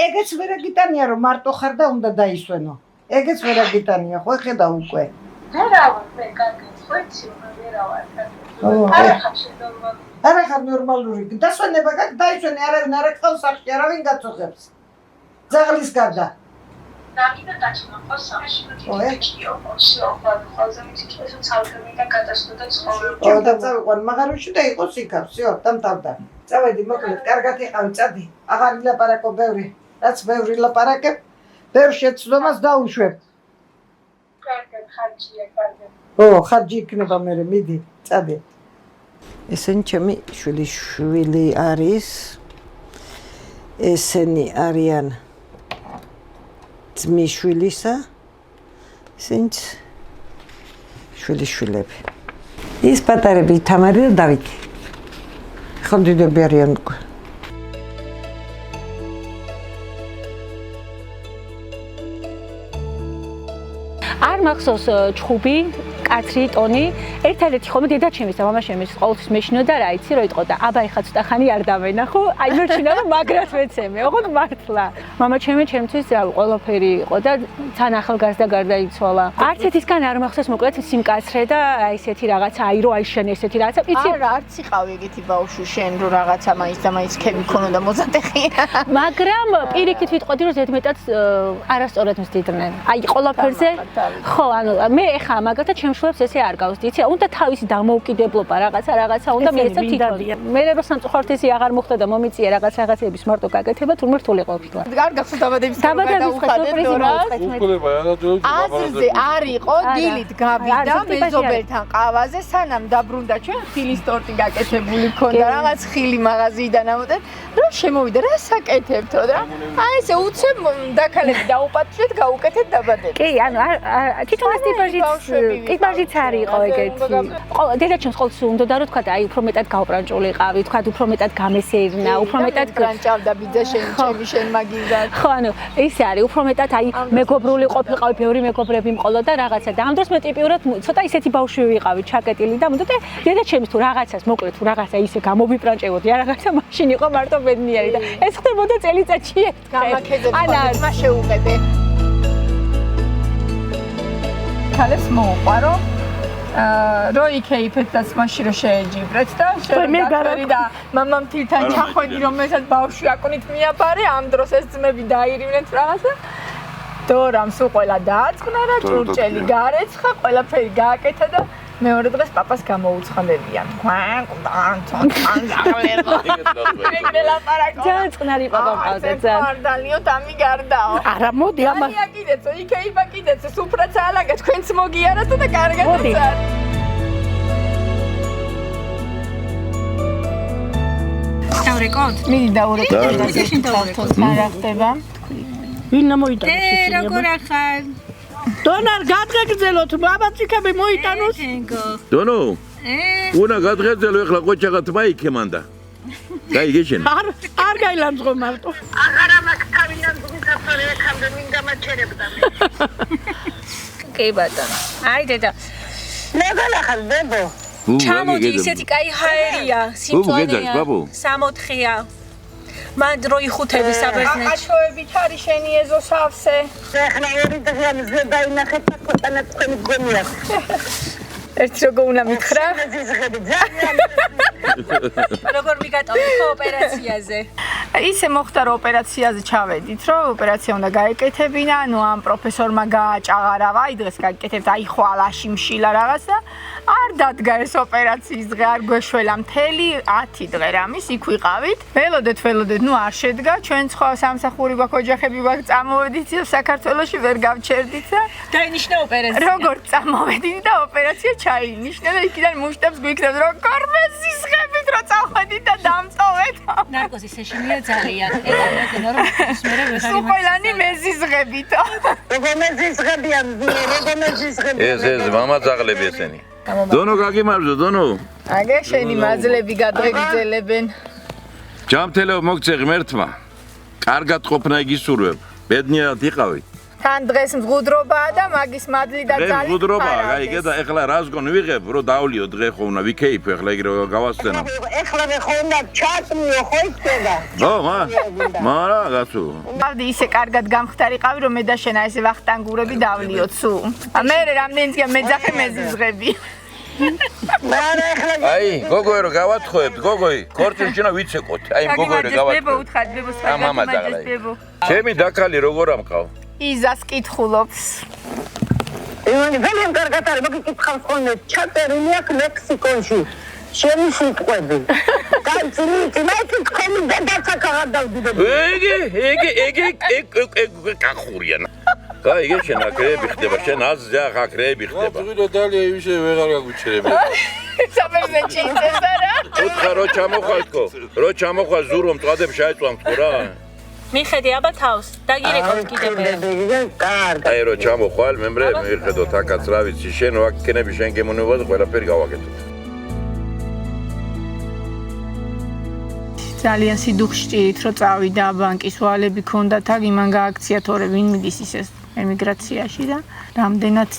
ეგეც ვერ გიტანია რომ მარტო ხარ და უნდა დაისვენო. ეგეც ვერ გიტანია, ხო ხედავ უკვე. ვერავარ, მე კარგად, ხო იცი, ვერავარ. არა ხარ ნორმალური. დასვენება გაქვს, დაისვენე, არავინ არ ეკყავს სახში, არავინ გაწუხებს. ძაღლის გარდა. და წავიყვან მაღაროში და იყოს იქა, всё, დამთავრდა. წავედი, მოკლედ, კარგად იყავი, წადი. აღარ ვილაპარაკო ბევრი. რაც ბევრი ლაპარაკებ, ბევრ შეცდომას დაუშვებ. კარგად, ხარჯია, კარგად. ხარჯი იქნება მე, მიდი, წადი. ესენი ჩემი შვილი არის. ესენი არიან ძმისშვილისა, ესენიც შვილიშვილები. ის პატარები თამარი და დავითი. ხო დიდები არიან უკვე. არ მახსოვს ჩხუბი, კაცრი ტონი, ერთადერთი ხოლმე დედაჩემის და მამაშემის ყოველთვის მეშინოდა რა იცი რო იტყოდა, აბა ეხა ცოტა ხანი არ დავენახო, აი მერჩინა რომ მაგრად მეცემე, ოღონდ მართლა. მამაჩემი ჩემთვის რავი ყველაფერი იყო და თან ახალგაზრდა გარდაიცვალა. არც ერთისგან არ მახსოვს მოკლედ სიმკაცრე და აი ესეთი რაღაცა, აი რო აი შენ ესეთი რაღაცა, იცი? არა, არც იყავი ეგეთი ბავშვი შენ რო რაღაცა მაინც და მაინც ქები ქონოდა მოზატეხი. მაგრამ პირიქით ვიტყოდი რომ ზედმეტად არასწორად მსდიდნენ. აი ყველაფერზე ხო, ანუ მე ეხა მაგალითად შემშლებს ესე არ გავს, იცი? უნდა თავისი დამოუკიდებლობა რაღაცა უნდა მიეცა თვითონ. მე რო სამწუხაროდ ესე აღარ მოხდა და მომიწია რაღაცების მარტო გაკეთება, თურმე რთული ყოფილა. არ გახსოვს დაბადების აზრზე არ იყო, დილით გავიდა მეზობელთან ყავაზე, სანამ დაბრუნდა ჩვენ ხილის ტორტი გაკეთებული ქონდა, რაღაც ხილი მაღაზიიდან ამოდეთ, რომ შემოვიდა რა საკეთებთო და აი ესე უცებ დაქალები დაუპატრეთ, გაუკეთეთ დაბადებას. კი, ანუ თვითონ ეს ტიპაჟიც არ იყო ეგეთი. დედაჩემს ყოველთვის უნდა რომ თქვა და აი უფრო მეტად გაუპრანჭულიყავი, თქვა უფრო მეტად გამესეირნა, უფრო მეტად გრანჭავდა ბიძა შენ მაგიდან. ხო, ანუ ისე არის, უფრო მეტად აი მეგობრული ყოფილიყავი, ბევრი მეგობრები მყოლო და რაღაცა და ამ დროს მე ტიპიურად ცოტა ისეთი ბავშვი ვიყავი, ჩაკეტილი და მოდით დედაჩემს თუ რაღაცას მოკლედ თუ რაღაცა ისე გამოვიპრანჭებოდი, რაღაცა მაშინ იყო მარტო ბედნიერი და ეს ხდებოდა წელიწადში ერთხელ. გამაკეთებოდა და შეუყებე. ქალებს მოუყვარო რო იქეიფეთ და მაშინ რო შეეჯიბრეთ და შეგაგარი და მამამ თილთან ჩახვედი რომ ესაც ბავშვი აკუნით მიაბარე ამ დროს ეს ძმები დაირივნეთ რაღაცა დორამს უყველა დააწყნარა ჭურჭელი გარეცხა ყველაფერი გააკეთა და მეორე დღეს პაპას გამოუცხადებიან ეგრე ლაპარაკო ძალიან წყნარი პაპა მყავდა ძალიან მარდალიო დამი გარდაო არა მოდი ამას კიდეცო იქეიფა კიდეცო სუფრაც ალაგა თქვენც მოგიარასო და კარგად უწარ დავრეკოთ მიდი დავრეკოთ შენ დავრეკოთ რა ხდება ვინ მოიტანოს ეს როგორ ახალ დონარ გადღეგრძელოთ ბაბაციკები მოიტანოს დონო უნდა გადღეგრძელო ეხლა ყოჩაღა თმა იქემანდა გაიგეშენ არ გაილანძღო მარტო აღარა მაქვს თავიდან გულსაფრე ეხამდე მინ გამაჩერებდა კი ბატონო აი დედა მე გალახალ ბებო ჩამოდი ისეთი кай ჰაერია სიმფონია 64-ია მან დრო იხუთები საბერძნეთში. აკაჩოებით არის შენი ეზო სავსე. ეხლა ორი დღეა მზე დაინახეთ და კოტანა თქვენი გონია. ერთ როგორ უნდა მითხრა? როგორ მიგატოვე ოპერაციაზე? ისე მოხდა რომ ოპერაციაზე ჩავედით, რომ ოპერაცია უნდა გაეკეთებინა, ანუ ამ პროფესორმა გააჭაღარა, აი დღეს გაიკეთებთ, აი ხვალაში მშილა რაღაცა. არ დადგა ეს ოპერაციის დღე, არ გვეშველა მთელი 10 დღე რამის იქ ვიყავით. ველოდეთ, ნუ არ შედგა, ჩვენ სხვა სამსახური გვაქვს, ოჯახები გვაქვს, წამოვედით საქართველოში ვერ გავჩერდით და დაინიშნა ოპერაცია. როგორ წამოვედით და ოპერაცია ჩაინიშნა და იქიდან მუშტებს გვიქნებთ, როგორ მეზიზღებით რომ წავედით და დამტოვეთ. ნარკოზის ეშინია ძალიან. ეგ რომ მე ვერ სუყელანი მეზიზღებითო. როგორ მეზიზღებიან, როგორ მეზიზღებიან. ეს მამა ძაღლები ესენი. დონო გაგიმარჯო დონო აგე შენი მაძლები გადღეგრძელებენ ჯამთელო მოგცე ღმერთმა კარგად ყოფნა იგისურვებ ბედნიერად იყავი თან დღეს მღუდრობაა და მაგის მადლი და ძალით მღუდრობაა გაიგე და ეხლა რას გონ ვიღებ რო დავლიო დღე ხო უნდა ვიქეიფო ეხლა იგ რო გავასწენო ეხლა მე ხო უნდა ჩაწმიო ხო იცოდა ო მარა გასუ მოვდი ისე კარგად გამختارიყავი რომ მე და შენ აი ესე ვახტანგურები დავლიო ცუ მე რამდენიც კი მეძახე მეზიზღები აი, გოგოი რო გავათხოვებთ, გოგოი, ქორწილშინა ვიცეკოთ. აი, გოგოი რო გავათხოვებთ. ბებო უთხარ, ბებო სხვა მაჯას ბებო. ჩემი დაკალი როგორ ამყავ? იზას კითხულობს. ივანი, ველი კარგად არის, მოგიკითხავს ხოლმე, ჩაწერილი აქვს მექსიკოში. ჩემი სიტყვები. კაცი, მაინც თქვენი დედაცა გავდავდიდები. ეგი კახურიან. აი, ეგ შენ აკრეები ხდება, შენ აზზე აკრეები ხდება. ვიდო დალია ისე ვეღარ გაგუჩერები. საბერზე ჩიძეს არა? უთხარ რო ჩამოხვალთქო, რო ჩამოხვალ ზურომ წვადებ შეეწვამ თქო რა. მიხედი აბა თავს, დაგირეკავ კიდევ. აი რო ჩამოხვალ, მემრე, მიხედოთ აკაც რა ვიცი, შენ ვაკენები შენ გემოვნებაზე ყველაფერი გავაკეთოთ. ძალიან სიდუხშჭირით რო წავიდა ბანკის ვალები ქონდათ, აქ იმან გააქცია თორე ვინ მიდის ისე ემიგრაციაში და რამდენად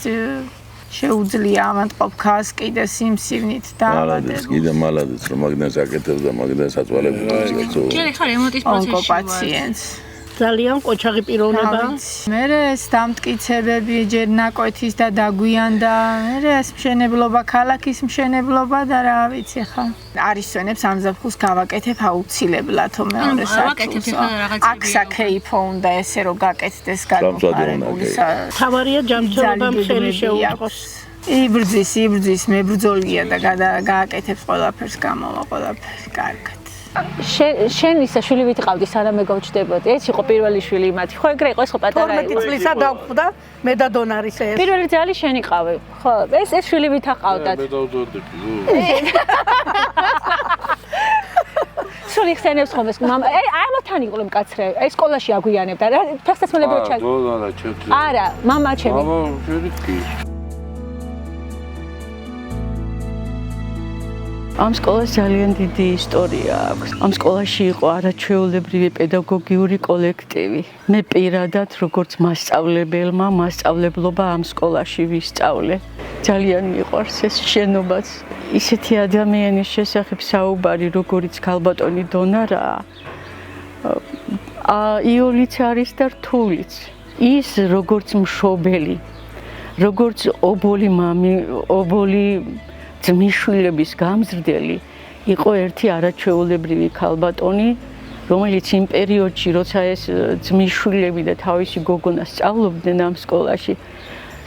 შეუძლია ამან ყოფქას კიდე სიმსივნით და მალადეც კიდე მალადეც რომ მაგდანს აკეთებდა მაგდანს აწვალებდა ჯერ ხარ რემონტის პროცესში პაციენტს ძალიან ყოჩაღი პიროვნება. მერე ეს დამტკიცებები ჯერ ნაკვეთის და დაგვიანდა, მერე ეს მშენებლობა, ქალაქის მშენებლობა და რა ვიცი ხა. არის სვენებს ამზაფხულს გავაკეთებ აუცილებლად მეორე საათს. აქსა კეიფო უნდა ესე რომ გაკეთდეს განმხარებული. თავარია ჯამჯერობა მხელი შეუწყოს. იბრძვის, მებრძოლია და გააკეთებს ყველაფერს გამოვა ყველაფერი კარგად. შენ ისა შვილი ვიტყავდი სანამ მეგოჩდებოდი. ეს იყო პირველი შვილი მათი. ხო ეგრე იყო, ეს ხო პატარა იყო. 12 წლისა დავხვდა მე და დონარის ეს. პირველი ძალი შენ იყავი. ხო, ეს შვილი ვითა ყავდათ. მე დავდოდები. სული ხსენებს ხომ ეს მამა. ამათან იყო მკაცრე. ეს სკოლაში აგვიანებდა. ფეხსაცმელებო ჩა. არა, მამა ჩემი. მამა შენი კი. ამ სკოლას ძალიან დიდი ისტორია აქვს. ამ სკოლაში იყო არაჩვეულებრივი პედაგოგიური კოლექტივი. მე პირადად როგორც მასწავლებელმა, მასწავლებლობა ამ სკოლაში ვისწავლე. ძალიან მიყვარს ეს შენობაც. ისეთი ადამიანის შესახებ საუბარი, როგორიც ქალბატონი დონარაა, იოლიც არის და რთულიც. ის როგორც მშობელი, როგორც ობოლი ძმისშვილების გამზრდელი იყო ერთი არაჩვეულებრივი ქალბატონი, რომელიც იმ პერიოდში, როცა ეს ძმისშვილები და თავისი გოგონა სწავლობდნენ ამ სკოლაში,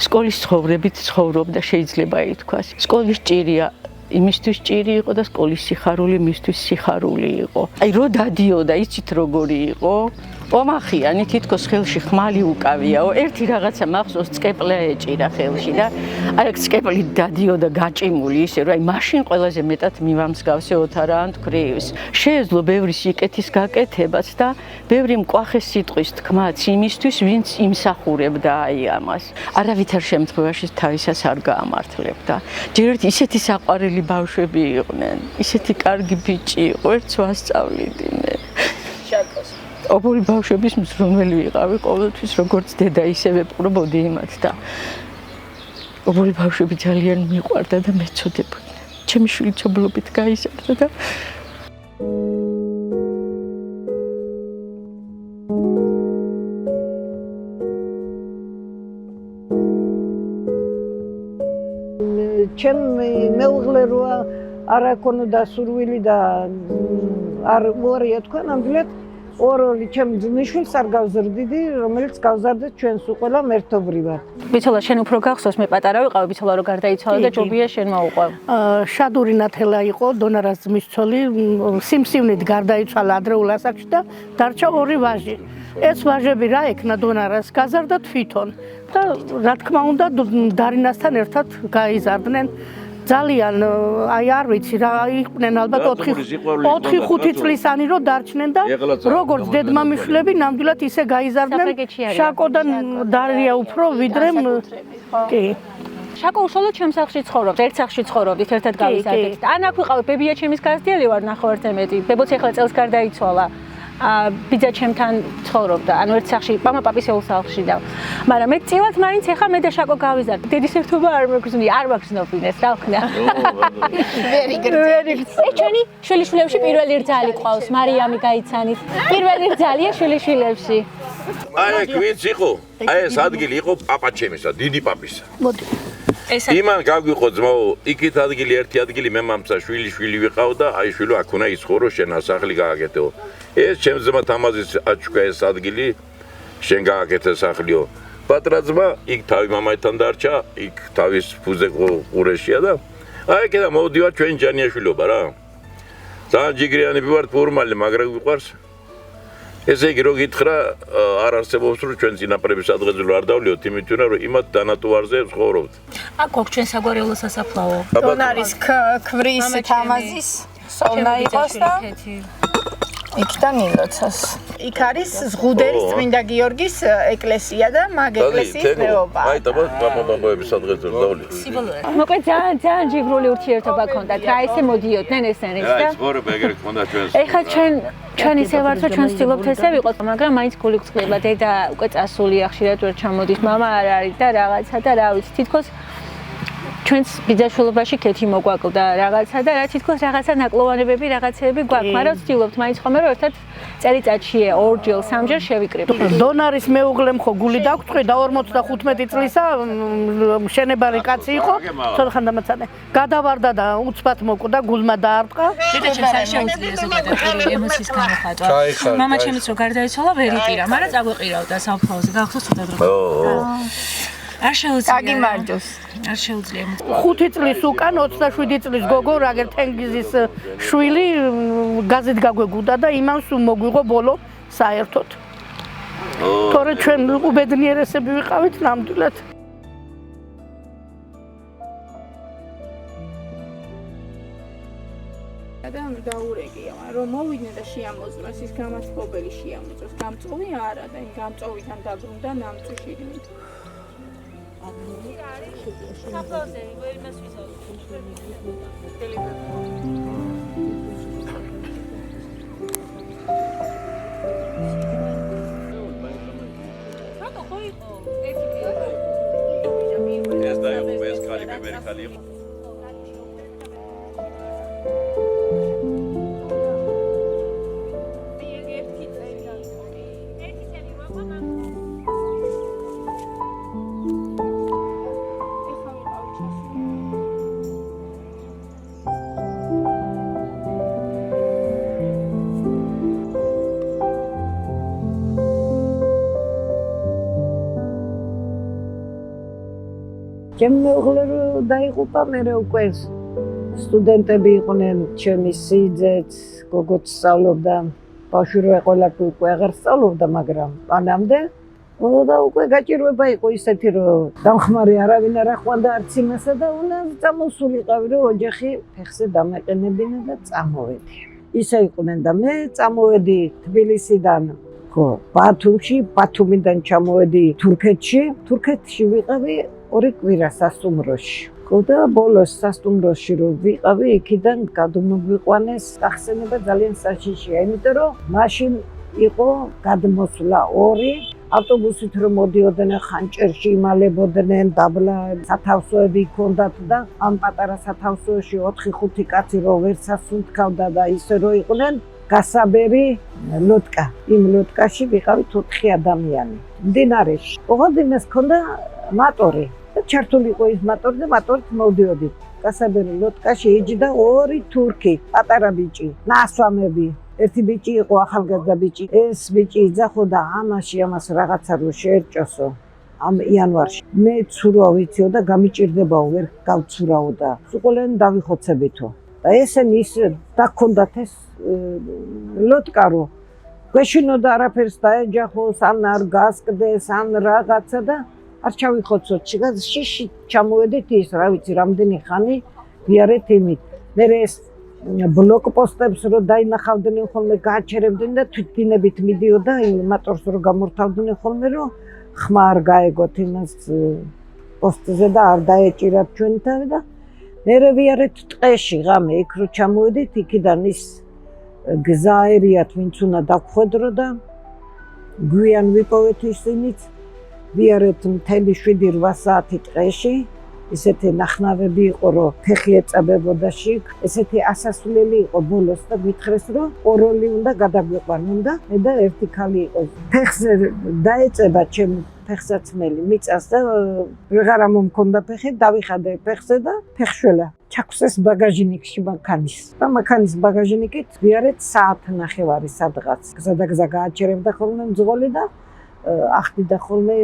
სკოლის ცხოვრებით ცხოვრობდა, შეიძლება ითქვას. სკოლის ჭირია იმისთვის ჭირი იყო და სკოლის სიხარული მისთვის სიხარული იყო. აი რო დადიოდა, იცით როგორი იყო? ომახიანი თითქოს ხელში ხმალი უკავიაო, ერთი რაღაცა მახსოვს წკეპლა ეჭირა ხელში და აი წკეპლი დადიოდა გაჭიმული ისე რომ აი მაშინ ყველაზე მეტად მივამსგავსე ოთარაან თქვრივს. შეეძლო ბევრი სიკეთის გაკეთებაც და ბევრი მკვახე სიტყვის თქმაც იმისთვის, ვინც იმსახურებდა აი ამას. არავითარ შემთხვევაში თავისას არ გაამართლებდა. ჯერ ერთი ისეთი საყვარელი ბავშვები იყვნენ, ისეთი კარგი ბიჭი იყო, ერთს ვასწავლიდი მე. შაკოს ობოლი ბავშვების მზრუნველი ვიყავი ყოველთვის, როგორც დედა ისევე ვყრობოდი იმათ და ობოლი ბავშვები ძალიან მიყვარდა და მეწოდებოდნენ. ჩემი შვილი ჩობლობით გაიზარდა და ჩემ მეუღლე როა არ აქონოდა სურვილი და არ უარია თქვა ნამდვილად ოროლი ჩემ ძმისშვილს არ გავზრდიდი, რომელიც გავზარდეთ ჩვენს უყველა მერთობრივად. ბიცოლა შენ უფრო გახსოვს, მე პატარა ვიყავი, ბიცოლა რო გარდაიცვალა და ჯობია შენ მოუყვე. შადური ნათელა იყო დონარას ძმისცოლი, სიმსივნით გარდაიცვალა ადრეულ ასაკში და დარჩა ორი ვაჟი. ეს ვაჟები რა ექნა დონარას, გაზარდა თვითონ და რა თქმა უნდა დარინასთან ერთად გაიზარდნენ. ძალიან აი არ ვიცი რა იყვნენ ალბათ 4-5 წლისანი რო დარჩნენ და როგორც დედმამიშვილები ნამდვილად ისე გაიზარდნენ. შაკო და დარია უფრო ვიდრე კი. შაკო უშუალოდ ჩემს სახლში ცხოვრობს, ერთ სახლში ცხოვრობდით, ერთად გავიზარდეთ. ან აქ ვიყავი, ბებია ჩემის გაზრდიელი ვარ ნახევარწმეთი. ბებოც ახლა წელს გარდაიცვალა. ბიძა ჩემთან ცხოვრობდა, ანუ ერთ სახლში, მამა პაპისეულ სახლში და მაგრამ მე წილად მაინც ახლა მე და შაკო გავიზარდეთ. დედის ერთობა არ მეგრძნია, არ მაგრძნობინეს, რა ვქნა. ვერი გრძელი. ჩვენი შვილიშვილებში პირველი რძალი ყავს, მარიამი გაიცანით. პირველი რძალია შვილიშვილებში. აი, ვინც იყო? აი ეს ადგილი იყო პაპა ჩემისა, დიდი პაპისა. მოდი. იმან გაგვიყო ძმაო, იქით ადგილი ერთი ადგილი მე მამცა შვილი ვიყავ და აი შვილო აქ უნდა იცხოვრო შენ ასახლი გააკეთეო. ეს ჩემს ძმა თამაზის აჩუქა ეს ადგილი შენ გააკეთე სახლიო. პატრა ძმა იქ თავი მამათან დარჩა, იქ თავის ფუზე ყურეშია და აი კიდე მოვდივარ ჩვენ ჯანიაშვილობა რა. ძალიან ჯიგრიანები ვართ ფორმალი, მაგრამ ვიყვარს. ესე იგი რო გითხრა არ არსებობს რომ ჩვენ წინაპრების ადღეძულო არ დავლიოთ იმით რომ იმათ დანატუარზე ცხოვრობთ. აქ გვაქვს ჩვენ საგვარეულო სასაფლაო. დონარის კვრის თამაზის სოვნა იყოს და იქიდან ილოცოს. იქ არის ზღუდერის წმინდა გიორგის ეკლესია და მაგ ეკლესიის მეობა. აი და ბაბოების ადღეძულო დავლიოთ. მოკლედ ძალიან ჯიგრული ურთიერთობა ქონდათ. რა ესე მოდიოდნენ ესენიც და აი ცხოვრება ეგრე ქონდა ჩვენს. ეხლა ჩვენ ისე ვართ რომ ჩვენ ვცდილობთ ესე ვიყოთ, მაგრამ მაინც გული გწყდება. დედა უკვე წასულია, ხშირად ვერ ჩამოდის, მამა არ არის და რაღაცა და რა ვიცი, თითქოს ჩვენს ბიძაშვილობაში ქეთი მოგვაკლდა რაღაცა და რა თითქოს რაღაცა ნაკლოვანებები, რაღაცეები გვაქვს, მაგრამ ვცდილობთ მაინც ხოლმე რომ ერთად წელიწადში ორჯერ, სამჯერ შევიკრიბოთ. დონარის მეუღლემ ხო გული დაგწყვი და 55 წლისა მშენებარი კაცი იყო, ცოტა ხან დამაცანე. გადავარდა და უცბად მოკვდა, გულმა დაარტყა. დედა ჩემს არ შეუძლია ზოგადად ემოციის გამოხატვა. მამა ჩემიც რო გარდაიცვალა, ვერ იპირა, მაგრამ წაგვეყირავდა სამფლაოზე, გახსოვს ცოტა დრო. არ შეუძლია. აგიმარჯოს. არ შეუძლია. 5 წლის უკან 27 წლის გოგო რაგერ თენგიზის შვილი გაზეთ გაგვეგუდა და იმანს მოგვიღო ბოლო საერთოდ. თორე ჩვენ უბედნიერესები ვიყავით ნამდვილად. адам დაურეგია, რომ მოვიდნენ და შეამოწმეს ის გამასწავლებელი შეამოწმეს. გამწოვი არა და იმ გამწოვიდან დაბრუნდა ნამწუ შიგნით. საფლავზე ვერ იმას ვიზავ. რატო ხო იყო? ეს დაიყო ეს ხალი ბებერი ხალი იყო. ჩემი მეუღლე რო დაიღუპა, მე უკვე სტუდენტები იყვნენ, ჩემი სიძეც, გოგოც სწავლობდა, ბავშვი რო ეყოლა უკვე აღარ სწავლობდა, მაგრამ ანამდე და უკვე გაჭირვება იყო ისეთი, რომ დამხმარე არავინ არ ახვანდა არც იმასა და უნდა წამოსულიყავი, რომ ოჯახი ფეხზე დამეყენებინა და წამოვედი. ისე იყვნენ და მე წამოვედი თბილისიდან ხო, ბათუმიდან ჩამოვედი თურქეთში. თურქეთში ვიყავი 2 კვირა სასტუმროში. ხო და ბოლოს სასტუმროში რომ ვიყავი, იქიდან გადმოგვიყვანეს ახსენება ძალიან საშიშია, იმიტომ რომ მაშინ იყო გადმოსვლა 2 ავტობუსით რომ მოდიოდნენ ხანჭერში იმალებოდნენ, დაბლა სათავსოები ჰქონდათ და ამ პატარა სათავსოებში 4-5 კაცი რო ვერ სასუნთქავდა და ისე რო იყვნენ გასაბერი ლოდკა. იმ ლოდკაში ვიყავით 4 ადამიანი. მდინარეში. ოღონდ იმას ჰქონდა მატორი. ჩართული იყო ის მატორი და მატორით მოვდიოდით. გასაბერი ლოდკაში იჯდა 2 თურქი, პატარა ბიჭი, ნასვამები. ერთი ბიჭი იყო ახალგაზრდა ბიჭი. ეს ბიჭი იძახოდა ამას რაღაცა რო შეერჭოსო. ამ იანვარში. მე ცურო ვიციო და გამიჭირდებაო, ვერ გავცურავო და სულ დავიხოცებითო. და ესენი ის დაქონდათ ეს ლოდკა რო გვეშინოდა არაფერს დაეჯახოს, ან არ გასკდეს, ან რაღაცა და არ ჩავიხოცოთ, შიში ჩამოვედით ის, რა ვიცი, რამდენი ხანი ვიარეთ იმით. მე ეს ბლოკპოსტებს რო დაინახავდნენ ხოლმე, გააჩერებდნენ და თვითდინებით მიდიოდა იმ მატორს რო გამორთავდნენ ხოლმე, რომ ხმა არ გაეგოთ იმას პოსტზე და არ დაეჭირათ ჩვენი თავი და მე ვიარეთ ტყეში ღამე, იქ რო ჩამოვედით, იქიდან ის გზაერიათ, ვინც უნდა დაგხვედრო და გვიან ვიპოვეთ ისინიც. ვიარეთ მთელი 7-8 საათი ტყეში, ისეთი ნახნავები იყო, რომ ფეხი ეწაბებოდა შიგ, ესეთი ასასვლელი იყო ბოლოს და გითხრეს, რომ ოროლი უნდა გადაგვიყვანონ და მე და ერთი ქალი იყო. ფეხზე დაეწება ჩემ ფეხსაცმელი მიწას და ვეღარ მომქონდა ფეხი, დავიხადე ფეხზე და ფეხშველა. ჩაქვსეს ბაგაჟინიკში მანქანის. და მანქანის ბაგაჟინიკით ვიარეთ საათნახევარი სადღაც. გზადაგზა გააჩერებდა ხოლმე მძღოლი და ახდიდა ხოლმე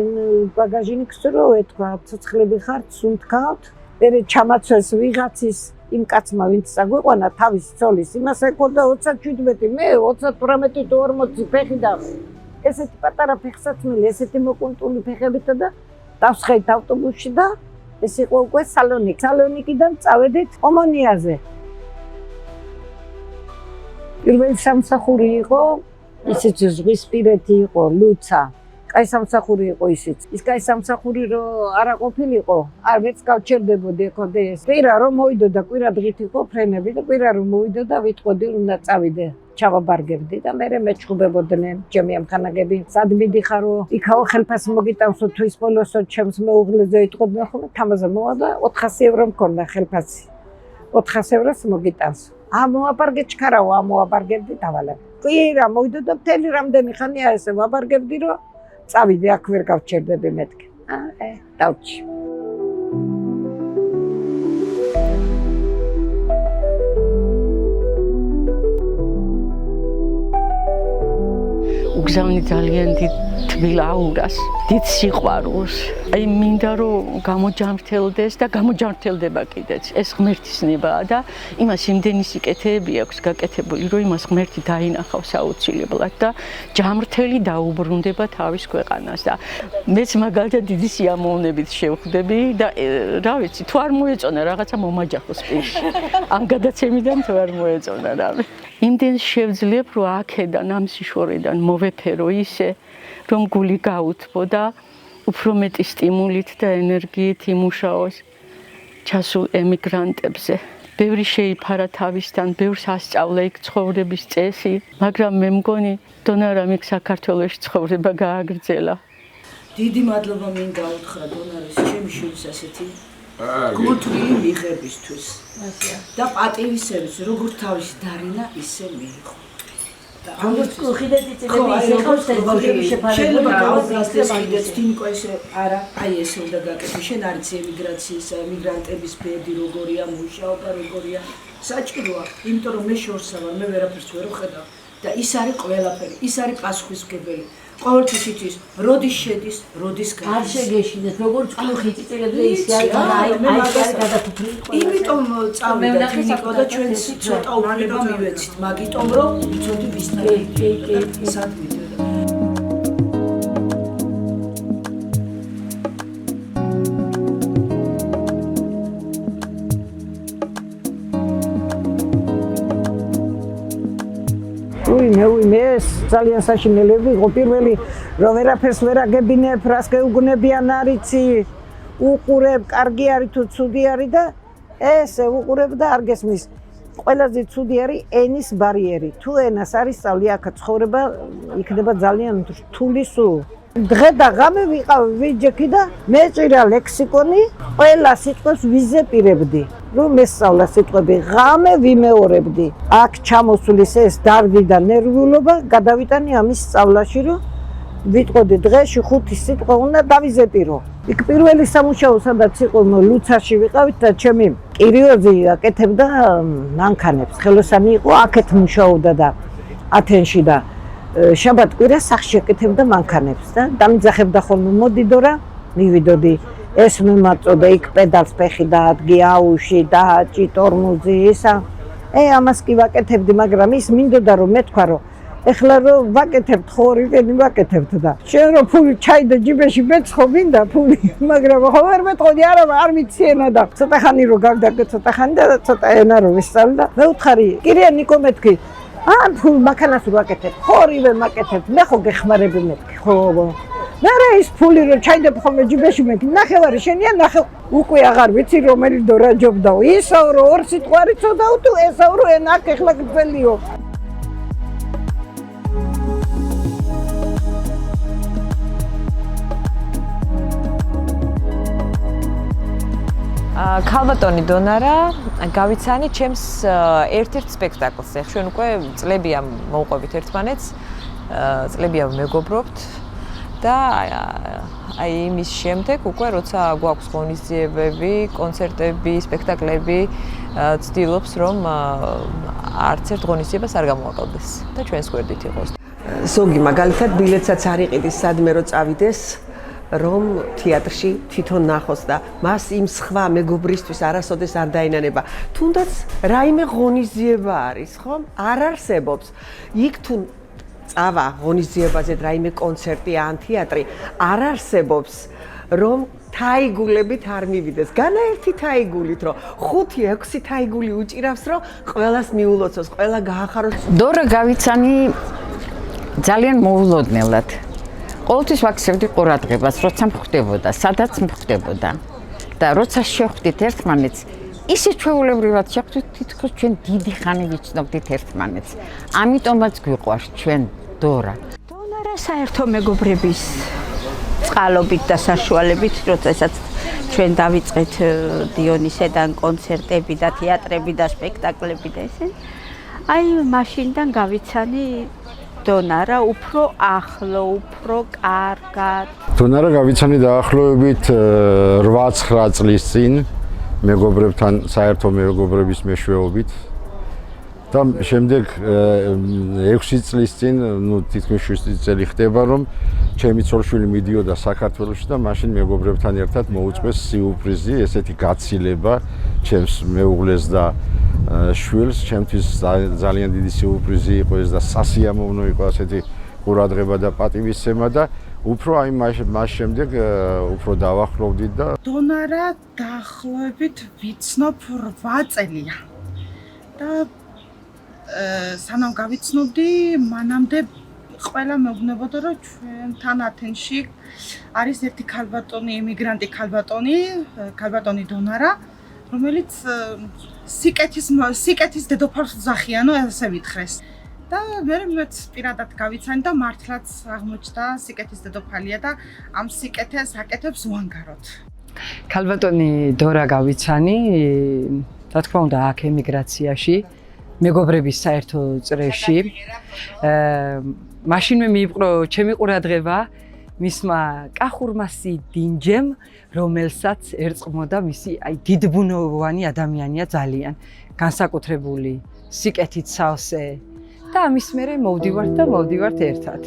ბაგაჟინიკს, რომ ეთქვა, ცოცხლები ხართ, სუნთქავთ. მერე ჩამაცვეს ვიღაცის იმ კაცმა, ვინც წაგვეყვანა თავის ცოლის, იმას ეკოდა 37, მე 38 თუ 40 ფეხი და ესეთი პატარა ფეხსაცმელი, ესეთი მოკუნტული ფეხებითა და დავსხეით ავტობუსში და ეს იყო უკვე სალონიკი. სალონიკიდან წავედით ომონიაზე. პირველი სამსახური იყო, ისიც ზღვისპირეთი იყო, ლუცა. კაი სამსახური იყო ისიც. ის კაი სამსახური რომ არა ყოფილიყო, არ მეც გავჩერდებოდი ეხოდა ეს. კვირა რომ მოვიდოდა, კვირა დღით იყო ფრენები და კვირა რომ მოვიდოდა, ვიტყოდი რომ უნდა წავიდე. ჩავაბარგებდი და მე მეჩხუბებოდნენ ჩემი ამხანაგები. სად მიდიხარო? იქაო ხელფას მოგიტანსო თუ ის ბოლოსო ჩემს მეუღლეზე იტყოდნენ ხოლმე თამაზე მოვა და 400 ევრო მქონდა ხელფასი. 400 ევროს მოგიტანსო. ამოაბარგე ჩქარავ, ამოაბარგებდი დავალებ. კვირა მოვიდოდა მთელი რამდენი ხანია ესე ვაბარგებდი რომ წავიდე აქ ვერ გავჩერდები მეთქი. დავჭი. უგზავნი ძალიან დიდ თბილაურას, დიდ სიყვარულს. აი მინდა რომ გამოჯანმრთელდეს და გამოჯანმრთელდება კიდეც. ეს ღმერთის ნებაა და იმას იმდენი სიკეთეები აქვს გაკეთებული, რომ იმას ღმერთი დაინახავს აუცილებლად და ჯანმრთელი დაუბრუნდება თავის ქვეყანას და მეც მაგალითად დიდი სიამოვნებით შევხვდები და რა ვიცი, თუ არ მოეწონა რაღაცა მომაჯახოს პირში. ამ გადაცემიდან თუ არ მოეწონა რამე. იმდენ შევძლებ, რომ აქედან ამ სიშორიდან მოვეფერო ისე, რომ გული გაუთბო და უფრო მეტი სტიმულით და ენერგიით იმუშაოს ჩასულ ემიგრანტებზე. ბევრი შეიფარა თავისთან, ბევრს ასწავლა იქ ცხოვრების წესი, მაგრამ მე მგონი დონარამ იქ საქართველოში ცხოვრება გააგრძელა. დიდი მადლობა მინდა უთხრა დონარის ჩემი შვილის ასეთი გულთბილი მიღებისთვის და პატივისცემის, როგორც თავის დარინა, ისე მიიღო. როგორც ხიდეთი წილები ისე ხავს ეს გულები შეფარებული. შეიძლება გავაგზავნოს კიდეც თინკო ესე არა, აი ესე უნდა გაკეთო. შენ არის ემიგრაციის, ემიგრანტების ბედი როგორია, მუშაობა როგორია. საჭიროა, იმიტომ რომ მე შორსა ვარ, მე ვერაფერს ვერ ვხედავ და ის არის ყველაფერი, ის არის პასუხისმგებელი. ყოველთვის იცის, როდის შედის, როდის გადის. არ შეგეშინეთ, როგორც გულხი წილებზე ისე არის გადათვლილი. იმიტომ წავიდა თინიკო და ჩვენც ცოტა უფლება მივეცით, მაგიტომ რომ ვიცოდი ვის ტიპი. სად მიდოდა. მე ძალიან საშინელები იყო პირველი რომ ვერაფერს ვერ აგებინებ, რას გეუგნებიან არიცი, უყურებ, კარგი არის თუ ცუდი არის და ესე უყურებ და არ გესმის. ყველაზე ცუდი არის ენის ბარიერი. თუ ენას არის სწავლი, აქ ცხოვრება იქნება ძალიან რთული სულ. დღე და ღამე ვიყავ ვიჯექი და მეჭირა ლექსიკონი, ყველა სიტყვას ვიზეპირებდი. რომ მესწავლა სიტყვები, ღამე ვიმეორებდი. აქ ჩამოსulis ეს დარდი და ნერვიულობა გადავიტანი ამის სწავლაში, რომ ვიტყოდი დღეში 5 სიტყვა უნდა დავიზეპირო. იქ პირველი სამუშაო სადაც იყო ლუცაში ვიყავით და ჩემი კირიოზი აკეთებდა მანქანებს. ხელოსანი იყო, აქეთ მუშაობდა და ათენში და შაბათ-კვირა სახში აკეთებდა მანქანებს და დამიძახებდა ხოლმე მოდიდო რა, მივიდოდი ეს მომაწოდა იქ პედალს ფეხი დაადგი, აუში დააჭი, ტორმუზი ისა. ამას კი ვაკეთებდი, მაგრამ ის მინდოდა რომ მეთქვა რომ ეხლა რომ ვაკეთებთ ხორიდან ვაკეთებთ და შენ რომ ფული ჩაიდო ჯიბეში მეცხო მინდა ფული, მაგრამ ხო ვერ მეტყოდი არა, არ ვიცი ენა და ცოტა ხანი რომ გავდაგე, ცოტა ხანი და ცოტა ენა რომ ვისწავლე და მე ვთხარი, კირია ნიკო მეთქი ან ფულ მანქანას რო ვაკეთებ, ხორივე მაკეთებ, მე ხო გეხმარები მეთქი, ხო მე ის ფული რომ ჩაიდებ ხოლმე ჯიბეში მეთქი, ნახევარი შენია, უკვე აღარ ვიცი რომელი დორა ჯობდაო, ისაო რომ ორ სიტყვა არ იცოდაო თუ ესაო რომ ენა აქ ეხლა გძელიო. ქალბატონი დონარა გავიცანი ჩემს ერთ-ერთ სპექტაკლს. ეხლა ჩვენ უკვე წლებია მოვყვებით ერთმანეთს, წლებია მეგობრობთ და აი იმის შემდეგ უკვე როცა გვაქვს ღონისძიებები, კონცერტები, სპექტაკლები, ცდილობს რომ არც ერთ ღონისძიებას არ გამოაკლდეს და ჩვენს გვერდით იყოს. ზოგი მაგალითად ბილეთსაც არ იყიდის სადმე რომ წავიდეს, რომ თეატრში თვითონ ნახოს და მას იმ სხვა მეგობრისთვის არასოდეს არ დაინანება. თუნდაც რაიმე ღონისძიება არის, ხომ? არ არსებობს. იქ თუ წავა ღონისძიებაზე რაიმე კონცერტი ან თეატრი, არ არსებობს რომ თაიგულებით არ მივიდეს. განაერთი თაიგულით, რომ 5-6 თაიგული უჭირავს, რომ ყველას მიულოცოს, ყველა გაახაროს. დორა გავიცანი ძალიან მოულოდნელად. ყოველთვის ვაქცევდი ყურადღებას, როცა მხვდებოდა, სადაც მხვდებოდა. და როცა შევხვდით ერთმანეთს, ისე ჩვეულებრივად შევხვდით, თითქოს ჩვენ დიდი ხანი ვიცნობდით ერთმანეთს. ამიტომაც გვიყვარს ჩვენ დორა. დონარა საერთო მეგობრების წყალობით და საშუალებით, როდესაც ჩვენ დავიწყეთ დიონისედან კონცერტები და თეატრები და სპექტაკლები და ესე. აი მაშინდან გავიცანი დონარა უფრო ახლო, უფრო კარგად. დონარა გავიცანი დაახლოებით 8-9 წლის წინ მეგობრებთან, საერთო მეგობრების მეშვეობით. და შემდეგ 6 წლის წინ, თითქმის 7 წელი ხდება, რომ ჩემი ცოლ-შვილი მიდიოდა საქართველოში და მაშინ მეგობრებთან ერთად მოუწყვეს სიურპრიზი, ესეთი გაცილება ჩემს მეუღლეს და შვილს. ჩემთვის ძალიან დიდი სიურპრიზი იყო ეს და სასიამოვნო იყო ასეთი ყურადღება და პატივისცემა და უფრო აი მას შემდეგ უფრო დავახლოვდით და დონარა დაახლოებით ვიცნობ 8 წელია. და სანამ გავიცნობდი, მანამდე ყველა მეუბნებოდა, რომ ჩვენთან ათენში არის ერთი ქალბატონი, ემიგრანტი ქალბატონი დონარა, რომელიც სიკეთის დედოფალს ზახიანო ასე ვითხრეს. და მეც პირადად გავიცანი და მართლაც აღმოჩნდა სიკეთის დედოფალია და ამ სიკეთეს აკეთებს უანგაროდ. ქალბატონი დორა გავიცანი, რა თქმა უნდა, აქ ემიგრაციაში, მეგობრების საერთო წრეში. მაშინვე მიიპყრო ჩემი ყურადღება მისმა კახურმასი დინჯემ, რომელსაც ერწყმოდა მისი აი დიდბუნოვანი ადამიანია ძალიან, განსაკუთრებული სიკეთით სავსე და ამის მერე მოვდივართ ერთად.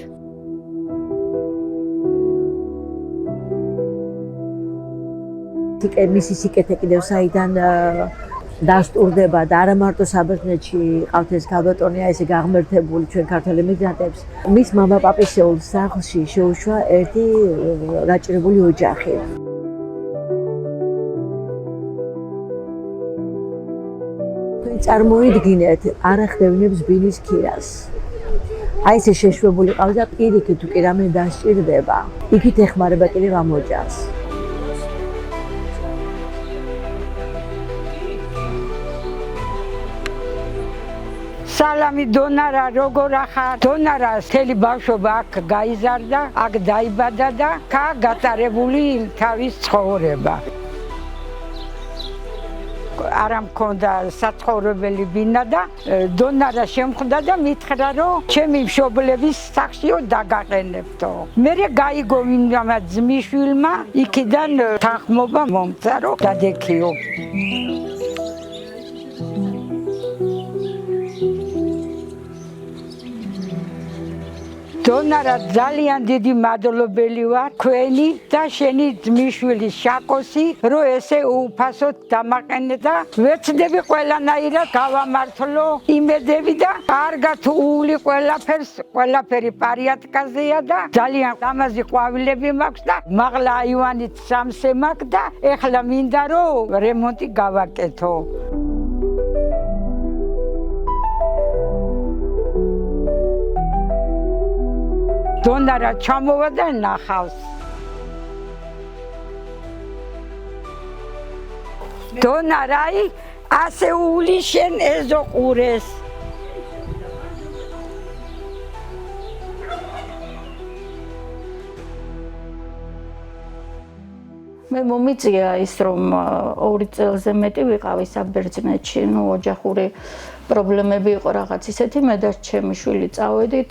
მისი სიკეთე კიდევ საიდან დასტურდება და არა მარტო საბერძნეთში ყავთ ეს ქალბატონი, ესე გაღმერთებული ჩვენ ქართველ ემიგრანტებს. მის მამა-პაპისეულ სახლში შეუშვა ერთი გაჭირებული ოჯახი. წარმოიდგინეთ, არ ახდევნებს ბინის ქირას. აი ესე შეშვებული ყავდა პირიქით, თუ კი რამე დასჭირდება, იქით ეხმარება კიდევ ამ ოჯახს. სალამი დონარა, როგორ ახარ? დონარა მთელი ბავშვობა აქ გაიზარდა, აქ დაიბადა და აქ გატარებული თავის ცხოვრება. არა მქონდა საცხოვრებელი ბინა და დონარა შემხვდა და მითხრა, რომ ჩემი მშობლების სახშიო დაგაყენებთო. მერე გაიგო ვინმე ძმისშვილმა, იქიდან თანხმობა მომცა, რომ გადეკიო. დონარა ძალიან დიდი მადლობელი ვარ ქვენი და შენი ძმისშვილი შაკოსი, რომ ესე უფასოდ დამაყენე და ვეცდები ყველანაირად გავამართლო იმედები და კარგად უული ყველაფერი პარიატკაზეა და ძალიან ლამაზი ყვავილები მაქვს და მაღლა აივანით სამსე მაქვს და ეხლა მინდა რომ რემონტი გავაკეთო. დონარა ჩამოვა და ნახავს. დონარაი ასეული შენ ეზოყურეს. მე მომიწია ის რომ 2 წელზე მეტი ვიყავი საბერძნეთში, ოჯახური პრობლემები იყო რაღაც ისეთი, მე და ჩემი შვილი წავედით,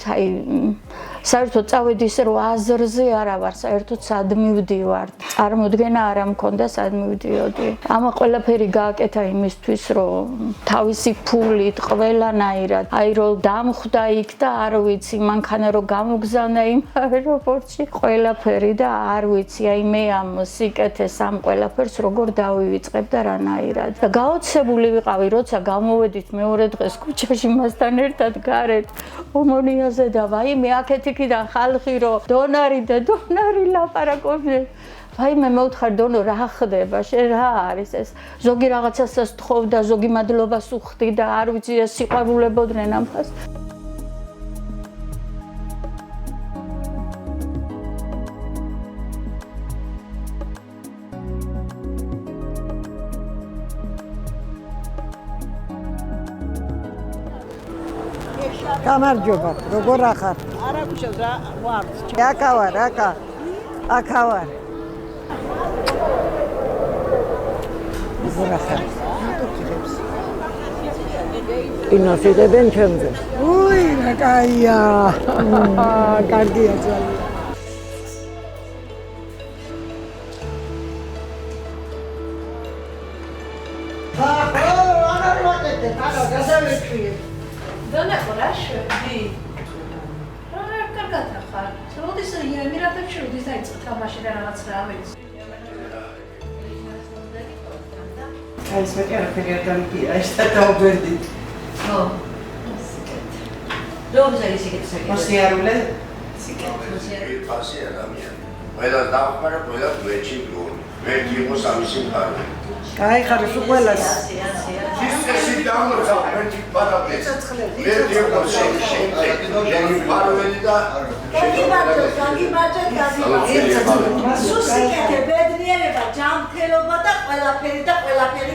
საერთოდ წავედი ისე რომ აზრზე არა ვარ, საერთოდ სად მივდივარ. წარმოდგენა არ მქონდა სად მივდიოდი. ამა ყველაფერი გააკეთა იმისთვის, რომ თავისი ფულით ყველანაირად, რომ დამხვდა იქ და არ ვიცი, მანქანა რომ გამოგზავნა იმ აეროპორტში, ყველაფერი და არ ვიცი, მე ამ სიკეთეს ამ ყველაფერს როგორ დავივიწყებ და რანაირად. და გაოცებული ვიყავი, როცა გამოვედით მეორე დღეს ქუჩაში მასთან ერთად გარეთ ომონიაზე და ვაიმე აქეთ იქიდან ხალხი რომ დონარი და დონარი ლაპარაკობდნენ. ვაიმე მოვთხარ დონო რა ხდება, შენ რა არის ეს? ზოგი რაღაცასაც თხოვდა, ზოგი მადლობას უხდი და არ ვიცი ეს სიყვარულებოდნენ ამას. გამარჯობა, როგორ ახარ? არა გუშავ რა ვარ. აკა ვარ, აკა ვარ. როგორ ახარ? კინოს იდებენ ჩემზე. უი, რა კაია. კარგია ძალიან. Dona Horacio, di. Კარგად ახარ. როდის ემირატებში როდის დაიწყეთ თამაში და რაღაც რა ამის? აი ეს მეტი არაფერი არ დამიგია, ეს და დაუბერდით. ო. როგორ ისიქეთ საკითხი? მოსიარულე? სიკეთე. ფასი ადამიანი. ყველა დაახმარა ყველა გვეჭი გრუნ. მე იყო სამისი მხარე. აი ხარ სულ ყველას. ისეთი დამოცა ერთი პარაბლე. მე იყო შენ პარველი და სუსიკეთე, ბედნიერება, ჯანმრთელობა და ყველაფერი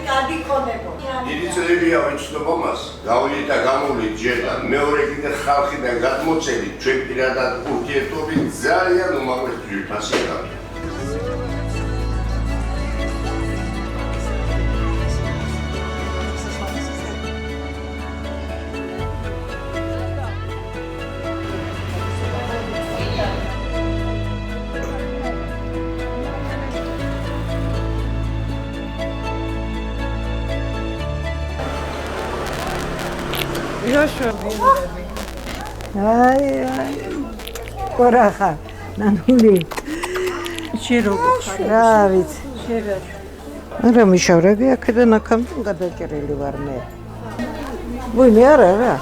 კარგი ქონებოდა. დიდი წლებია ვეცნობა მას. გავიდით და გამოვლით ჯერთან. მეორე კიდე ხალხიდან გადმოცემით ჩვენ პირადად ურთიერთობით ძალიან უმაღლეს ძვირფასი გავიდა. აი, კორა ხარ, ნანული. შე როგორ ხარ? რა ვიცი. შე რა. არა მიშავრები აქედან აქამდე გადაჭრილი ვარ მე. ვინმე არა.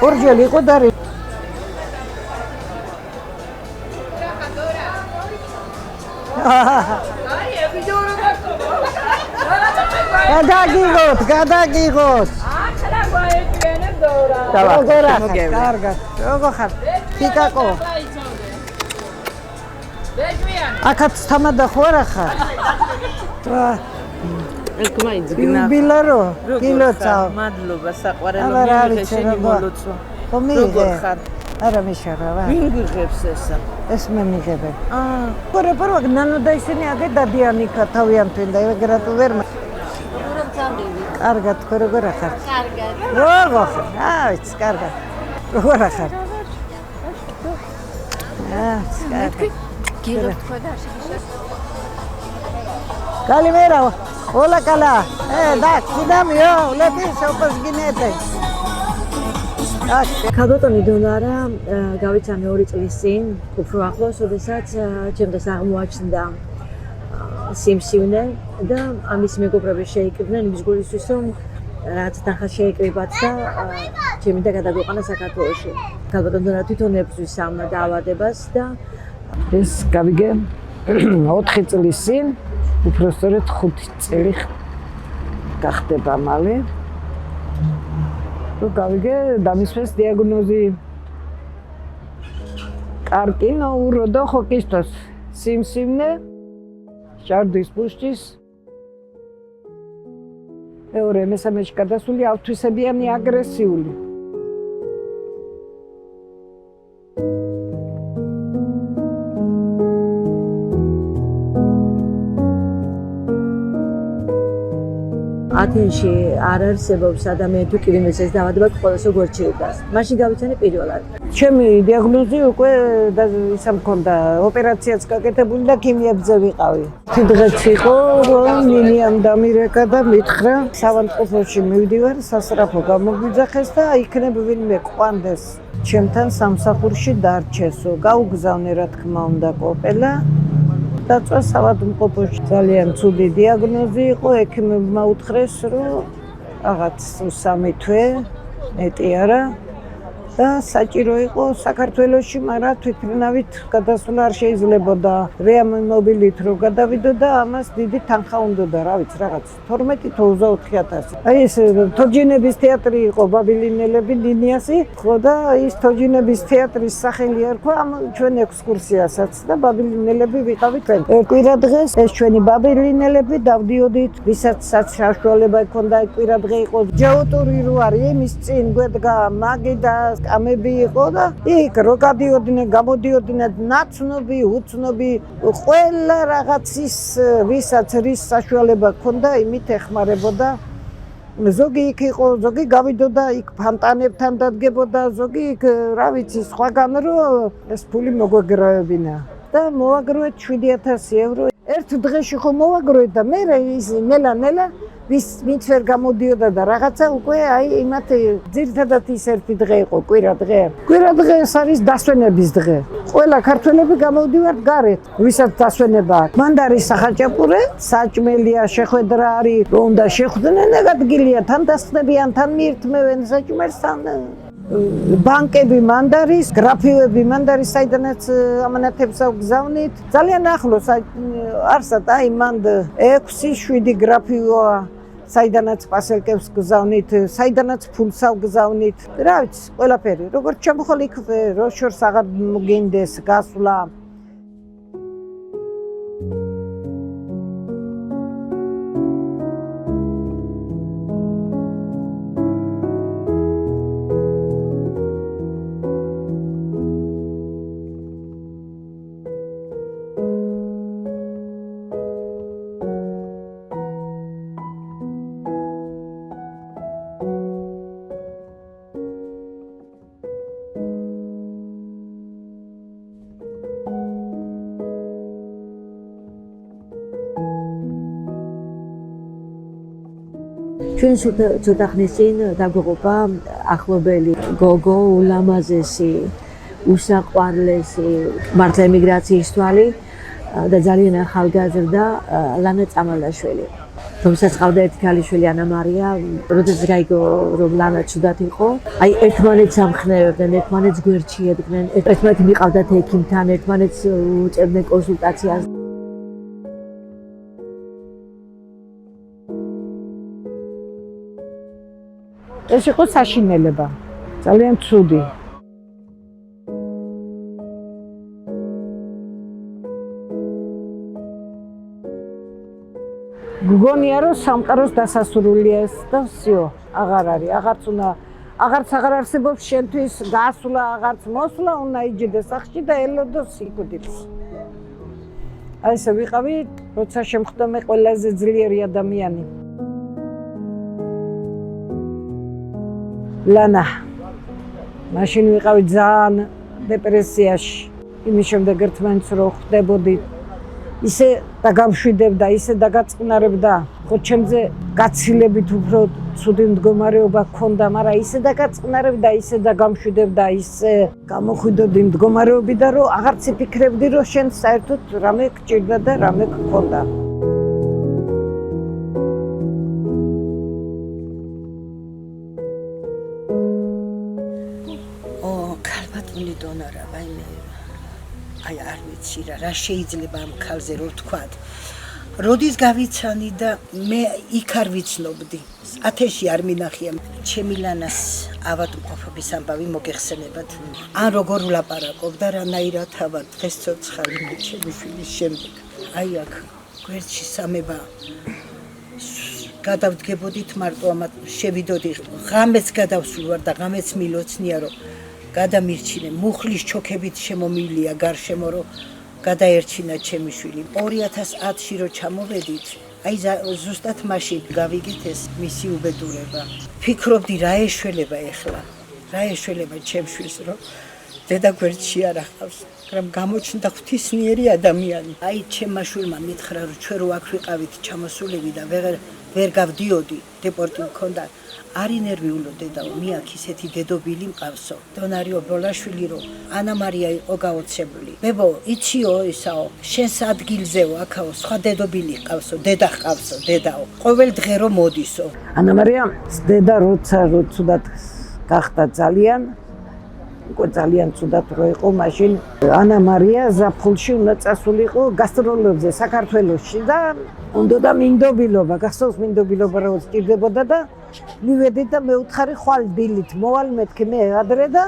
ორჯერ იყო და გადაგიღოთ. როგორ ახარ? კარგად. როგორ ხარ? ფიკაკო. აქაც თამადა ხო არა ხარ? ეგ მაინც გნა. ბილარო, გილოცავ. მადლობა საყვარელო მიხეშენი მოლოცვა. ხო მიიღე. არა მიშარა რა. ვინ გიღებს ესა? ეს მე მიღებე. პორე ნანო და ისინი აგე დადიანი თავიანთვენ და ეგრატ ვერ კარგად, ხო როგორ ახარ? კარგად. როგორ ხარ? ვიცი, კარგად. როგორ ახარ? კარგად. გილოთ ხო და შეშე. Καλημέρα. Όλα καλά. Εντάξει, κοιτάμε, βλέπεις όπως γίνεται. ქალბატონი დონარა გავიცანე 2 წლის წინ, უფრო ახლოს, როდესაც ჩემთვის აღმოაჩნდა სიმსივნე და ამის მეგობრები შეიკრიბნენ იმის გულისთვის, რომ რაც თანხა შეიკრიბათ და ჩემი და გადაგვიყვანა საქართველოში. ქალბატონ დონარა თვითონ ებრძვის ამ დაავადებას და ეს გავიგე 4 წლის წინ, უფრო სწორედ 5 წელი გახდება მალე. თუ გავიგე დამისვეს დიაგნოზი კარკინო უროდო ხოკისტოს სიმსივნე ჭარდის პუშტის მეორე მესამეში გადასული ავთვისებიანი აგრესიული ათენში არ არსებობს ადამიანი თუ კილიმეცეს დავადება ყოველს როგორ ჩერდას. მაშინ გავიცანე პირველად. ჩემი დიაგნოზი უკვე ისა მქონდა, ოპერაციაც გაკეთებული და ქიმიებზე ვიყავი. დღეც იყო, რომ მინიამ დამირეკა და მითხრა, სავანტყოფოში მივდივარ, სასწრაფო გამოგვიძახეს და იქნებ ვინმე ყვანდეს. ჩემთან სამსახურში დარჩესო, გაუგზავნე რა თქმა უნდა კოპელა. დაწვა სავადმყოფოში. ძალიან ცუდი დიაგნოზი იყო, ექიმებმა უთხრეს, რომ რაღაც 3 თვე მეტი არა და საჭირო იყო საქართველოში, მაგრამ თვითმფრინავით გადასვლა არ შეიძლებოდა. რეანიმობილით რო გადავიდო და ამას დიდი თანხა უნდოდა, რა ვიცი, რაღაც 12 თუ 24,000. აი ეს თოჯინების თეატრი იყო, ბაბილინელები ნინიასი, ხო და ის თოჯინების თეატრის სახელი ერქვა ამ ჩვენ ექსკურსიასაც და ბაბილინელები ვიყავით ჩვენ. კვირა დღეს ეს ჩვენი ბაბილინელები დავდიოდით, ვისაც საშუალება ჰქონდა კვირა დღე იყო ჯაუტური რო არის, იმის წინ გვედგა მაგი და ამები იყო და იქ რო გადიოდნენ, გამოდიოდნენ ნაცნობი, უცნობი, ყველა რაღაცის ვისაც რის საშუალება ჰქონდა, იმით ეხმარებოდა. ზოგი იქ იყო, ზოგი გავიდოდა იქ ფანტანებთან დადგებოდა, ზოგი იქ რა ვიცი, სხვაგან რომ ეს ფული მოგვეგროვებინა და მოვაგროვეთ 7,000 ევრო. ერთ დღეში ხო მოვაგროვეთ და მე ის ნელა ვინც ვერ გამოდიოდა და რაღაცა უკვე აი იმათ ძირითადად ის ერთი დღე იყო, კვირა დღე. კვირა დღე ეს არის დასვენების დღე. ყველა ქართველები გამოდივართ გარეთ, ვისაც დასვენება აქვს. მანდ არის სახაჭაპურე, საჭმელია, შეხვედრა არის, რომ უნდა შეხვდნენ, ადგილია, თან დასხდებიან, თან მიირთმევენ საჭმელს, თან ბანკები მანდ არის, გრაფიოები მანდ არის, საიდანაც ამანათებს გზავნით. ძალიან ახლოს არსად აი მანდ 6-7 გრაფიოა. საიდანაც პასელკებს გზავნით, საიდანაც ფულს გზავნით. რა ვიცი, ყველაფერი. როგორც ჩამოხვალ იქ რო შორს აღარ მოგინდეს გასვლა. ჩვენ ცოტა ხნის წინ დაგვეყოფა ახლობელი გოგო ულამაზესი, უსაყვარლესი, მართლა ემიგრაციის თვალი და ძალიან ახალგაზრდა ლანა წამალაშვილი. რომელსაც ყავდა ერთი ქალიშვილი ანა მარია, როდესაც გაიგო რომ ლანა ცუდად იყო, აი ერთმანეთს ამხნევებდნენ, ერთმანეთს გვერდში ედგნენ, ერთმანეთი მიყავდათ ექიმთან, ერთმანეთს უწევდნენ კონსულტაციას. ეს იყო საშინელება, ძალიან ცუდი. გგონია რომ სამყაროს დასასრულია ეს და всё, აღარ არის, აღარც აღარ არსებობს შენთვის გასვლა, აღარც მოსვლა, უნდა იჯდეს სახში და ელოდოს სიკვდილს. აი ესე ვიყავი, როცა შემხვდა მე ყველაზე ძლიერი ადამიანი. ლანა მაშინ ვიყავი ძალიან დეპრესიაში. იმის შემდეგ ერთმანეთს რო ხვდებოდი, ისე დაგამშვიდებდა, ისე დაგაწყნარებდა. ხო ჩემზე გაცილებით უფრო ცუდი მდგომარეობა ჰქონდა, მაგრამ ისე დაგაწყნარებდა, ისე დაგამშვიდებდა, ისე გამოხვიდოდი მდგომარეობიდან, რომ აღარც იფიქრებდი, რომ შენ საერთოდ რამე გჭირდა და რამე გქონდა. აი არ ვიცი რა შეიძლება ამ ქალზე რო ვთქვათ. როდის გავიცანი და მე იქ არ ვიცნობდი. ათენში არ მინახია. ჩემი ლანას ავადმყოფობის ამბავი მოგეხსენებათ. ან როგორ ვლაპარაკობდა, რანაირად ავად დღეს ცოცხალი მე ჩემი შვილის შემდეგ. აი აქ გვერდში სამება გადავდგებოდით მარტო ამათ შევიდოდი. ღამეც გადავსულვარ და ღამეც მილოცნია რომ გადამირჩინე მუხლის ჩოქებით შემომილია გარშემო რომ გადაერჩინა ჩემი შვილი. 2010-ში რო ჩამოვედით, აი ზუსტად მაშინ გავიგეთ ეს მისი უბედურება. ფიქრობდი რა ეშველება ეხლა. რა ეშველება ჩემს შვილს რომ დედა გვერდში არ ახავს. მაგრამ გამოჩნდა ღვთისმიერი ადამიანი. აი ჩემმა შვილმა მითხრა რომ ჩვენ რო აქ ვიყავით ჩამოსულები და ვერ გავდიოდი, დეპორტი მქონდა. არი ნერვიულო დედაო, მე აქ ისეთი დედობილი მყავსო. დონარი ობროლაშვილი რო ანა მარია იყო გაოცებული. ბებო, იციო ისაო, შენს ადგილზეო აქაო, სხვა დედობილი ყავსო, დედა ყავსო, დედაო. ყოველ დღე რო მოდისო. ანა მარია დედა როცა ცუდად გახდა ძალიან უკვე ძალიან ცუდად რო იყო, მაშინ ანა მარია ზაფხულში უნდა წასულიყო გასტროლებზე საქართველოში და უნდა მინდობილობა, გახსოვს მინდობილობა რო სჭირდებოდა და მივედი და მეუთხარი ხვალ დილით მოვალ მეთქი მე ადრე და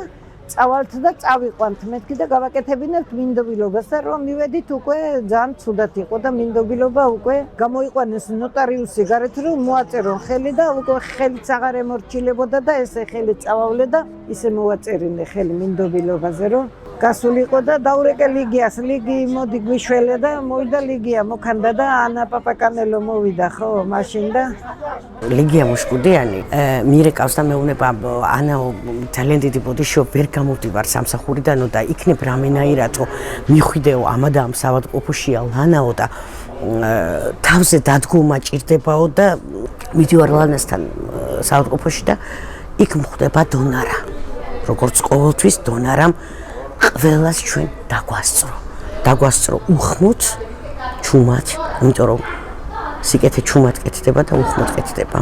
წავალთ და წავიყვანთ მეთქი და გავაკეთებინებთ მინდობილობას და რომ მივედით უკვე ძალიან ცუდად იყო და მინდობილობა უკვე გამოიყვანეს ნოტარიუსი გარეთ რომ მოაწერონ ხელი და უკვე ხელიც აღარ ემორჩილებოდა და ესე ხელი წავავლე და ისე მოაწერინე ხელი მინდობილობაზე რომ გასულიყო და დაურეკე ლიგიას, ლიგი მოდი გვიშველე და მოვიდა ლიგია მოქანდა და ანა პაპაკანელო მოვიდა ხო მაშინ და ლიგია მუშკუდიანი მირეკავს და მეუნება ანა ძალიან დიდი ბოდიშო ვერ გამოვდივარ სამსახურიდანო და იქნებ რამენაირათო მიხვიდეო ამადა ამ საავადმყოფოშია ლანაო და თავზე დადგომა ჭირდებაო და მიდივარ ლანასთან საავადმყოფოში და იქ მხდება დონარა როგორც ყოველთვის დონარამ ყველას ჩვენ დაგვასწრო უხმოთ ჩუმად იმიტომ რომ სიკეთე ჩუმად კეთდება და უხმოდ კეთდება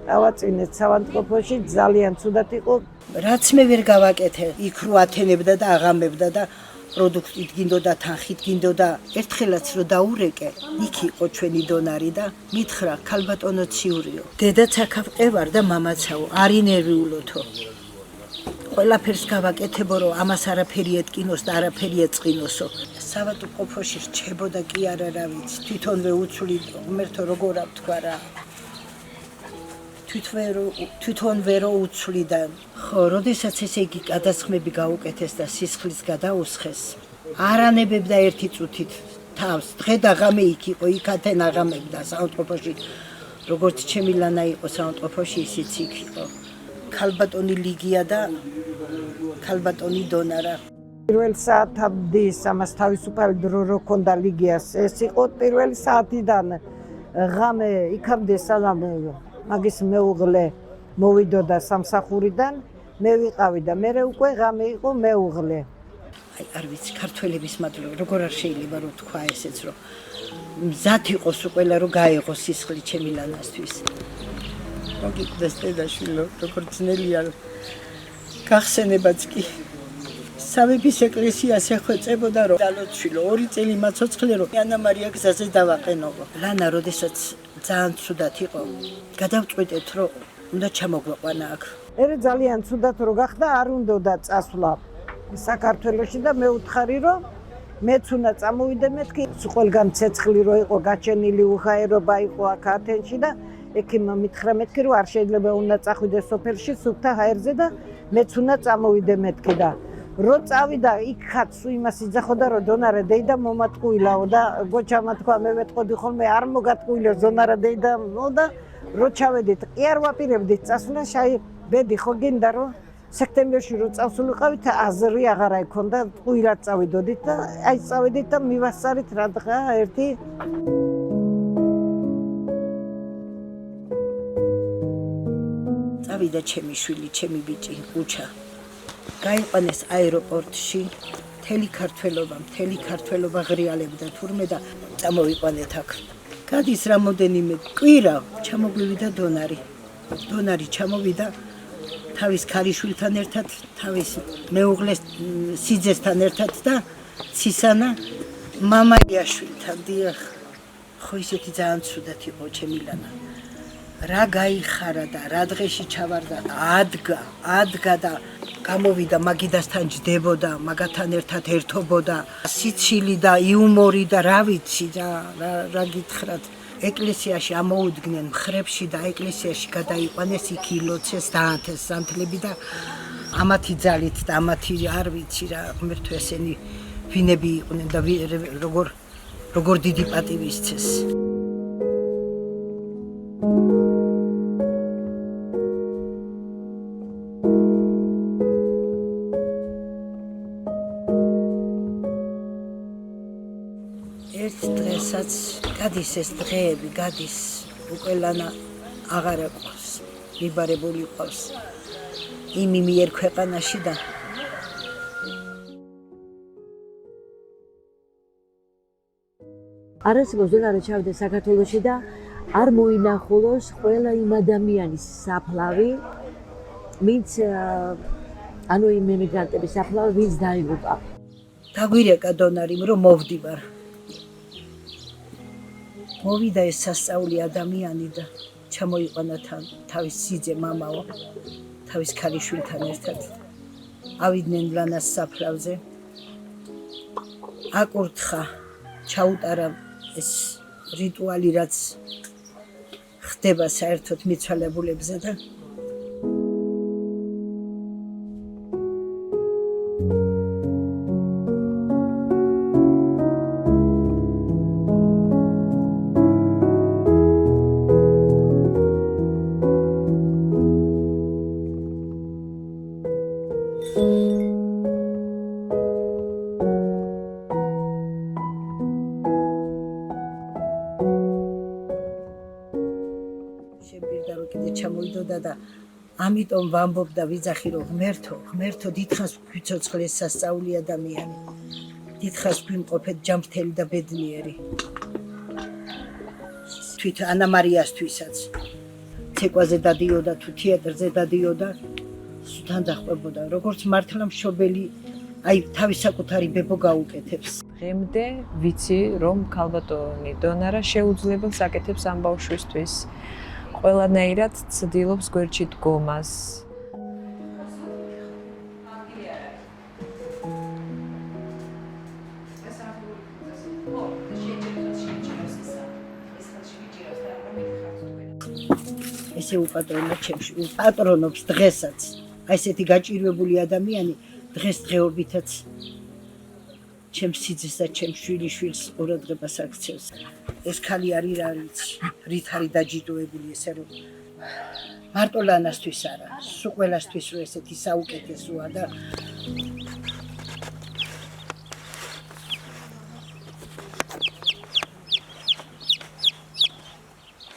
დავაწინეთ საავადმყოფოში ძალიან ცუდად იყო რაც მე ვერ გავაკეთე იქ რო ათენებდა და აღამებდა და პროდუქტით გინდოდა თანხით გინდოდა ერთხელაც რო დაურეკე იქ იყო ჩვენი დონარი და მითხრა ქალბატონო ციურიო დედაც აქავყევარ და მამაცაო არი ნერვიულოთო ყველაფერს გავაკეთებო რომ ამას არაფერი ეტკინოს და არაფერი ეწყინოსო საავადმყოფოში რჩებოდა კი არა რა ვიცი თვითონვე უცვლი ღმერთო როგორ ვთქვა რა თვითონვე რო უცვლი და ხო როდესაც ესე იგი გადასხმები გაუკეთეს და სისხლის გადაუსხეს არანებებდა ერთი წუთით თავს დღე და ღამე იქ იყო იქ ათენ აღამებდა საავადმყოფოში როგორც ჩემი ლანა იყო საავადმყოფოში ისიც იქ იყო ქალბატონი ლიგია და ქალბატონი დონარა პირველ საათამდის ამას თავისუფალი დრო რო ქონდა ლიგიას ეს იყო პირველი საათიდან ღამე იქამდე სანამ მაგის მეუღლე მოვიდოდა სამსახურიდან მე ვიყავი და მე უკვე ღამე იყო მეუღლე აი არ ვიცი ქართველების მადლობა როგორ არ შეიძლება რომ თქვა ესეც რომ მზად იყოს ყველა რომ გაეღოს სისხლი ჩემი ლანასთვის მოგიყვეს დედაშვილო როგორ ძნელია გახსენებაც კი სამების ეკლესიას ეხვეწებოდა რომ დალოცვილო 2 წელი მაცოცხლე რომ ანა მარია გზაზე დავაყენო ლანა როდესაც ძალიან ცუდად იყო გადავწყვეტეთ რომ უნდა ჩამოგვეყვანა აქ ერე ძალიან ცუდად რო გახდა არ უნდა წასვლა საქართველოში და მე უთხარი რომ მეც უნდა წამოვიდე მეთქი ყველგან ცეცხლი რო იყო გაჩენილი უხაერობა იყო აქ ათენში და ექიმმა მითხრა მეთქი რომ არ შეიძლება უნდა წახვიდე სოფელში სუფთა ჰაერზე და მეც უნდა წამოვიდე მეთქი და რო წავიდა იქაც იმას იძახოდა რომ დონარა დეიდა მომატყუილაო და გოჩამა თქვა მე ვეთყოდი ხოლმე არ მოგატყუილო დონარა დეიდა და რო ჩავედით კი არ ვაპირებდით წასვლა შაი ბედი ხო გინდა რომ სექტემბერში რო წავსულიყავით აზრი აღარ აიქონდა ყუილად წავიდოდით და აი წავედით და მივასწარით რა დღეა ერთი წავიდა ჩემი შვილი ჩემი ბიჭი უჩა გაიყვანეს აეროპორტში მთელი ქართველობა ღრიალებდა თურმე და წამოვიყვანეთ აქ გადის რამოდენიმე კვირა ჩამოგვივიდა დონარი ჩამოვიდა თავის ქალიშვილთან ერთად თავის მეუღლეს სიძესთან ერთად და ცისანა მამაიაშვილთან დიახ ხო ისეთი ძალიან ცუდად იყო ჩემი ლანა რა გაიხარა და რა დღეში ჩავარდა ადგა და გამოვიდა მაგიდასთან ჯდებოდა მაგათან ერთად ერთობოდა სიცილი და იუმორი და რა ვიცი რა გითხრათ ეკლესიაში ამოუდგნენ მხრებში და ეკლესიაში გადაიყვანეს იქ ილოცეს დაანთეს სანთლები და ამათი ძალით და ამათი არ ვიცი რა ღმერთო ესენი ვინები იყვნენ და როგორ დიდი პატივი ისცეს ერთ დღესაც გადის ეს დღეები, გადის უკელანა აღარ აყვავს, მიბარებული ყავს იმ მიერ ქვეყანაში და არასდროს ვერ არა ჩავიდა საქართველოში და არ მოინახულოს ყველა იმ ადამიანის საფლავი, ვინც ანუ იმ ემიგრანტების საფლავი, ვინც დაიღუპა. დაგვირეკა დონარიმ რომ მოვდივარ. მოვიდა ეს სასწაული ადამიანი და ჩამოიყვანა თავის სიძე მამაო, თავის ქალიშვილთან ერთად. ავიდნენ ლანას საფლავზე. აკურთხა, ჩაუტარა ეს რიტუალი, რაც ხდება საერთოდ მიცვალებულებზე და და ამიტომ ვამბობდა ვიძახი რომ ღმერთო დიდხანს გვიცოცხლეს სასწაული ადამიანი, დიდხანს გვიმყოფეთ ჯანმრთელი და ბედნიერი. თვით ანა მარიასთვისაც ცეკვაზე დადიოდა თუ თეატრზე დადიოდა, სულთან დახვებოდა, როგორც მართლა მშობელი აი თავის საკუთარი ბებო გაუკეთებს. დღემდე ვიცი რომ ქალბატონი დონარა შეუძლებელს აკეთებს ამ ბავშვისთვის. ყველანაირად ცდილობს გვერდში დგომას. ესე უპატრონობს დღესაც. აი ესეთი გაჭირვებული ადამიანი დღეს დღეობითაც ჩემს სიძეს და ჩემს შვილიშვილს ყურადღებას აქცევს. ეს ქალი არის რით არის დაჯილდოებული ესე რომ მარტო ლანასთვის არა, სულ ყველასთვის რომ ესეთი საუკეთესოა და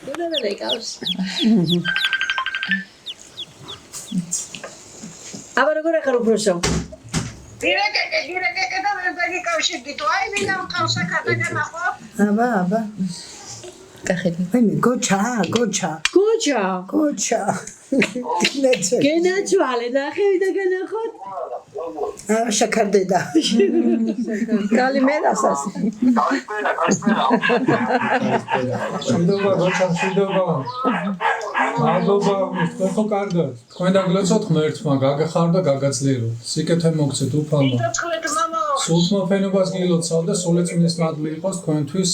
დონარა რეკავს. აბა როგორ ახარ უბრალოდ გირეკე და ვერ დაგიკავშირდი თუ აი ვინ ამყავს საკათაგან ახო? აბა. კახედი. მე გოჩა. გენაჩვალე ნახევი და განახოთ. შაქარდედა. კალიმერასას. კალისპერა. მადლობა გოჩა, მშვიდობა. მადლობა, თქვენ კარგად. თქვენ დაგლოცოთ ღმერთმა, გაგახარ და გაგაძლიერო. სიკეთე მოგცეთ უფალმა. სულთმოფენობას გილოცავ და სულიწმინდის მადლი იყოს თქვენთვის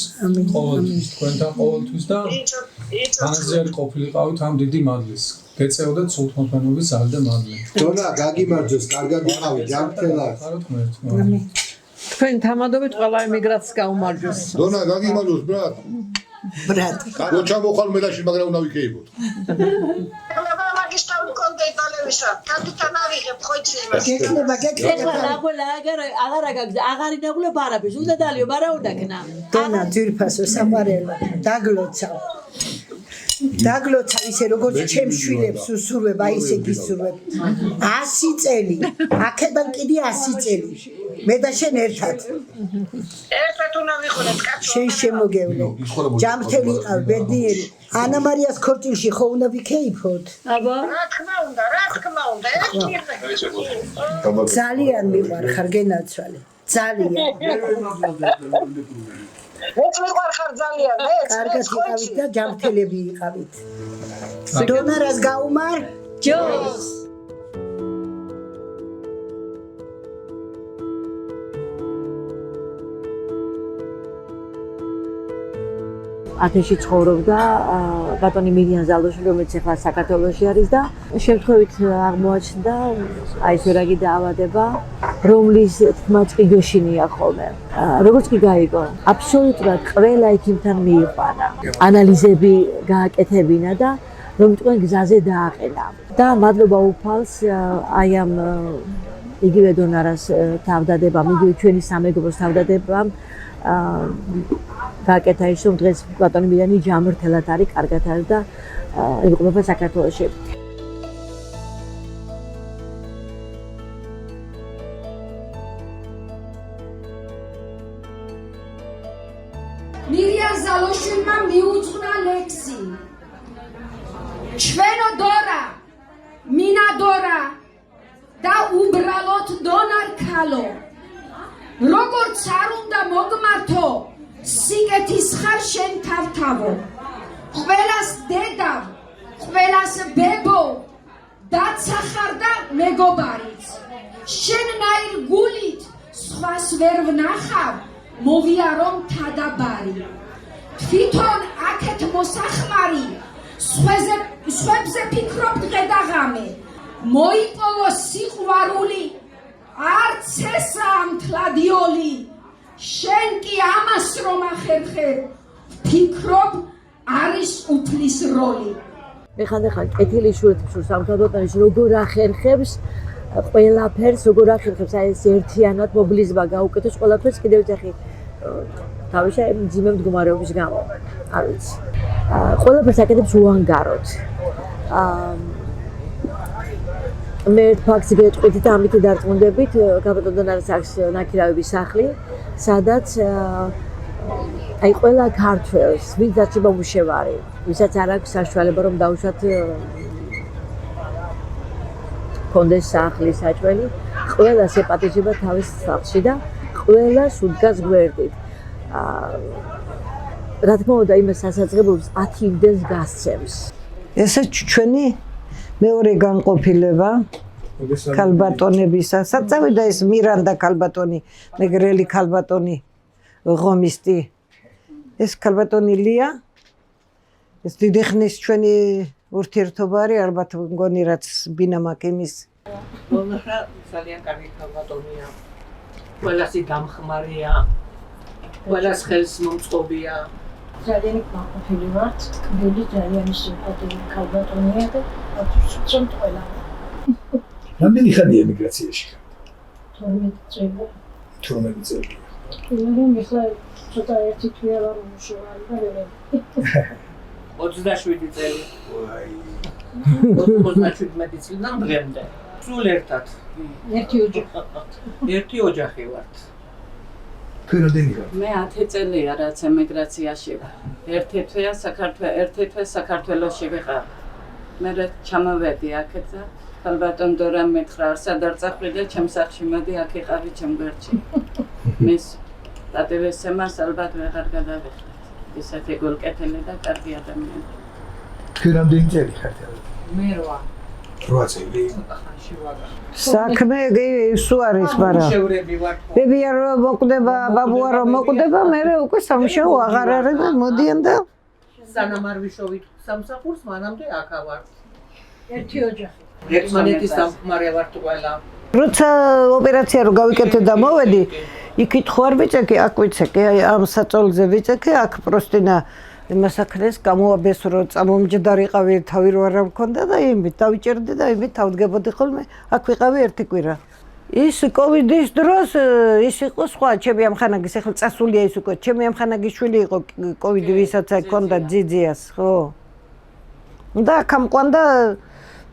ყოველთვის, თქვენთან ყოველთვის და განზიარი ყოფილიყავით ამ დიდი მადლის. გეწეოდეთ სულთმოფენობის ზარი და მადლი. დონა გაგიმარჯოს, კარგად იყავით, ჯანმრთელად. ხაროთ ღმერთმა. თქვენ თამადობით ყველა ემიგრანტს გაუმარჯოს. დონა გაგიმარჯოს, ბრატ. გოჩა მოხალ მელაში, მაგრამ უნდა ვიქეიბოთ. მაგისტრავი კონდე იტალევისა. კაპიტან ავიღებ ხოიცი იმას. გეკნება. აღარ აგაგზა, აღარ ინაგულებ არაფერს. უნდა დალიო, მაგრამ უნდა ქნა. დონა ძირფასო სამარელო, დაგლოცა ისე როგორც ჩემს შვილებს უსურვებ, აი ისე გისურვებ. 100 წელი. აქედან კიდე 100 წელი. მე და შენ ერთად. ერთად უნდა ვიყოლეთ კაცო. შენ შემოგევლე. ჯანმრთელი იყავ, ბედნიერი. ანა მარიას ქორწილში ხო უნდა ვიქეიფოთ? აბა. რა თქმა უნდა. ძალიან მიყვარხარ გენაცვალე. ძალიან. მეც მიყვარხარ ძალიან, მეც. კარგად იყავით და ჯანმრთელები იყავით. დონარას გაუმარ? ჯოს. ათენში ცხოვრობდა ბატონი მირიან ზალოშვილი, რომელიც ახლა საქართველოში არის და შემთხვევით აღმოაჩნდა აი ეს ვერაგი დაავადება, რომლის თქმა წიგოშინია ხოლმე. როგორც კი გაიგო, აბსოლუტურად ყველა ექიმთან მიიყვანა. ანალიზები გააკეთებინა და რომ თქვენ გზაზე დააყენა. და მადლობა უფალს აი ამ იგივე დონარას თავდადებამ, იგივე ჩვენი სამეგროს თავდადებამ გააკეთა ის, რომ დღეს ბატონი მირიანი ჯამრთელად არის, კარგად არის და იმყოფება საქართველოში. მირიან ზალოშვილმა მიუძღვნა ლექსი. ჩვენო დორა, მინა დორა და უბრალოდ დონარ ქალო. როგორც არ უნდა მოგმართო, სიკეთის ხარ შენ თავთავო. ყველას დედა, ყველას ბებო, დაცა ხარ და მეგობარიც. შენნაირ გულით სხვას ვერ ვნახავ, მოვიარო მთადაბარი. თვითონ აქეთ მოსახმარი, სხვებზე ფიქრობ დღე და ღამე. მოიპოვო სიყვარული, არც ესაა მთლადიოლი. შენ კი ამას რომ ახერხებ, ფიქრობ არის უფლის როლი. ხანდახან კეთილი შურთმშურ სამთავროების როგორ ახერხებს ყველაფერს, როგორ ახერხებს აი ეს ერთიანად მობილიზება გაუკეთოს ყველაფერს კიდევ ერთი თავისი ძიმე მდგომარეობის გამო. არ ვიცი. ყველაფერს აკეთებს უანგაროდ. მე ფაქტს გეტყვით და ამით დარწმუნდებით, გაბატონ დონარას აქვს ნაქირავების სახლი, სადაც აი ყველა ქართველს, ვინც დარჩება მუშევარი, ვისაც არ აქვს საშუალება რომ დაუშვათ კონდეს სახლი, საჭმელი, ყველას ეპატიჟება თავის სახლში და ყველას უდგას გვერდით. რა თქმა უნდა, იმას სასაძღებლობს 10 იმდენს გასცემს. ესე ჩვენი მეორე განყოფილება ქალბატონებისა. საწავიდა ეს მირანდა ქალბატონი, მეგრელი ქალბატონი, ღომისტი. ეს ქალბატონი ლია. ეს დიდი ხნის ჩვენი ურთიერთობა არის, ალბათ მგონი რაც ბინა მაკიმის. დონარა ძალიან კარგი ქალბატონია. ყველასი დამხმარეა. ყველას ხელს მომწყობია. ძალიან მაყოფილი ვართ, თქმელი ძალიან სიმპათიური ქალბატონია და აბსოლუტურად ყველა. რამდენი ხანია ემიგრაციაში? 12 წელი. 12 წელი. რომ ახლა ცოტა ერთი თვეა ვარ მუშაობ და ვერ 27 წელი. ვაი. 37 წლიდან დღემდე. სულ ერთად. ერთი ოჯახი. ერთი ოჯახი ვართ. ფეროდენია. მე 10 წელია რაც ემიგრაციაში ვარ. ერთი თვე საქართველოში ვიყავ. მე ჩამოვედი აქეთ და ქალბატონ დორამ მეთხრა არ სადარ წახვიდე და ჩემს სახლში მოდი აქ იყავი ჩემ გვერდში. მის დადევესემას ალბათ ვეღარ გადავიხდით. ისეთი გულკეთილი და კარგი ადამიანი. ფეროდენი წელი ხართ? მე 8. 8 წელი. საქმე ისუ არის, მაგრამ ბებია რომ მოკვდება, ბაბუა რომ მოკვდება, მე უკვე სამშობლო აღარ არის და მოდიან და სანამ არ ვიშოვით სამსახურს, მანამდე აქ ვარ. ერთი ოჯახი. ერთმანეთის დამხმარე ვართ ყველა. როცა ოპერაცია რო გავიკეთე და მოვედი, იქით ხوار ვიწეკი, აქ ვიწეკი, ამ საწოლზე ვიწეკი, აქ პროსტინა იმასაკრეს გამოაბესრო, წამომჯდარიყავი, თავი რო არ მქონდა და იმით დავიჭერდი და იმით თავდგებოდი ხოლმე, აქ ვიყავი ერთი კვირა. ის კოვიდის დროს ის იყო სხვა, ჩემი ამხანაგის ახლა წასულია ის უკვე, ჩემი ამხანაგის შვილი იყო კოვიდი, ვისაც აქ ჰქონდა ძიძიას, ხო? და აქ ამყვანდა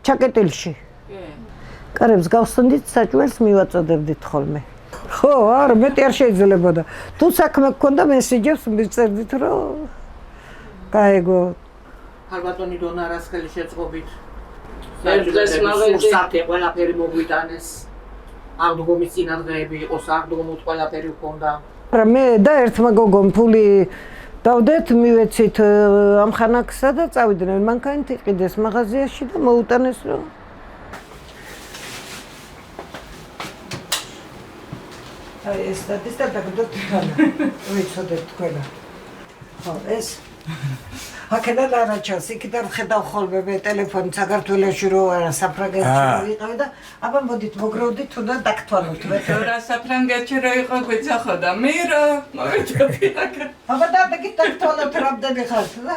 ჩაკეტილში. კარებს გავსვენდით, საჭმელს მივაწოდებდით ხოლმე. ხო, არა, მეტი არ შეიძლებოდა. თუ საქმე გქონდა, მესიჯებს მიწერდით, რომ გაეგო. ქალბატონი დონარას ხელი შეწყობით. დღეს მოვედი. სათე ყველაფერი მოგვიტანეს. აღდგომის წინადღეები იყო, აღდგომოთ ყველაფერი ჰქონდა. რა მე და ერთმა გოგომ ფული დავდეთ, მივეცით ამხანაგსა და წავიდნენ. მანქანით იყიდეს მაღაზიაში და მოუტანეს რომ აი ეს სტატისტიკა დაგდოთ თქვენ. ვიცოდეთ თქვენ. ხო, ეს აქედან არა ჩანს, იქიდან ხედავ ხოლმე მე ტელეფონი საქართველოში რო არა საფრანგეთში რო იყავი და აბა მოდით მოგროვდით თუნდაც დაგთვალოთ მე. რა საფრანგეთში რო იყო გვიძახო და მე რა მოვიწყდი აქ. აბა დაგთვალოთ რამდენი ხართ და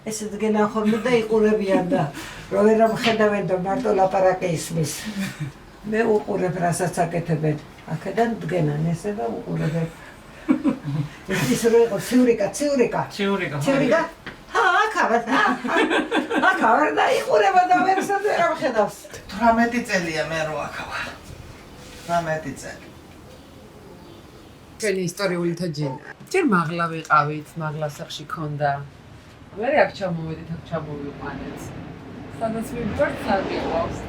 ესეც გენახოვნ და იყურებიან და რო ვერ ამხედავენ და მარტო ლაპარაკი ისმის. მე უყურებ რასაც აკეთებენ. აქედან დგენან ესე და უყურებენ. ის რო იყო ციურიკა. აქავარ და იყურება და ვერსაც ვერ ამხედავს. 18 წელია მე რო აქავარ. 18 წელი. ჩვენი ისტორიული თაჯინა. ჯერ მაღლა ვიყავით, მაღლა სახში ქონდა. მე აქ ჩამოვედით, აქ ჩამოვიყვანეთ. სადაც ვიბრძვით, სად ვიყავს.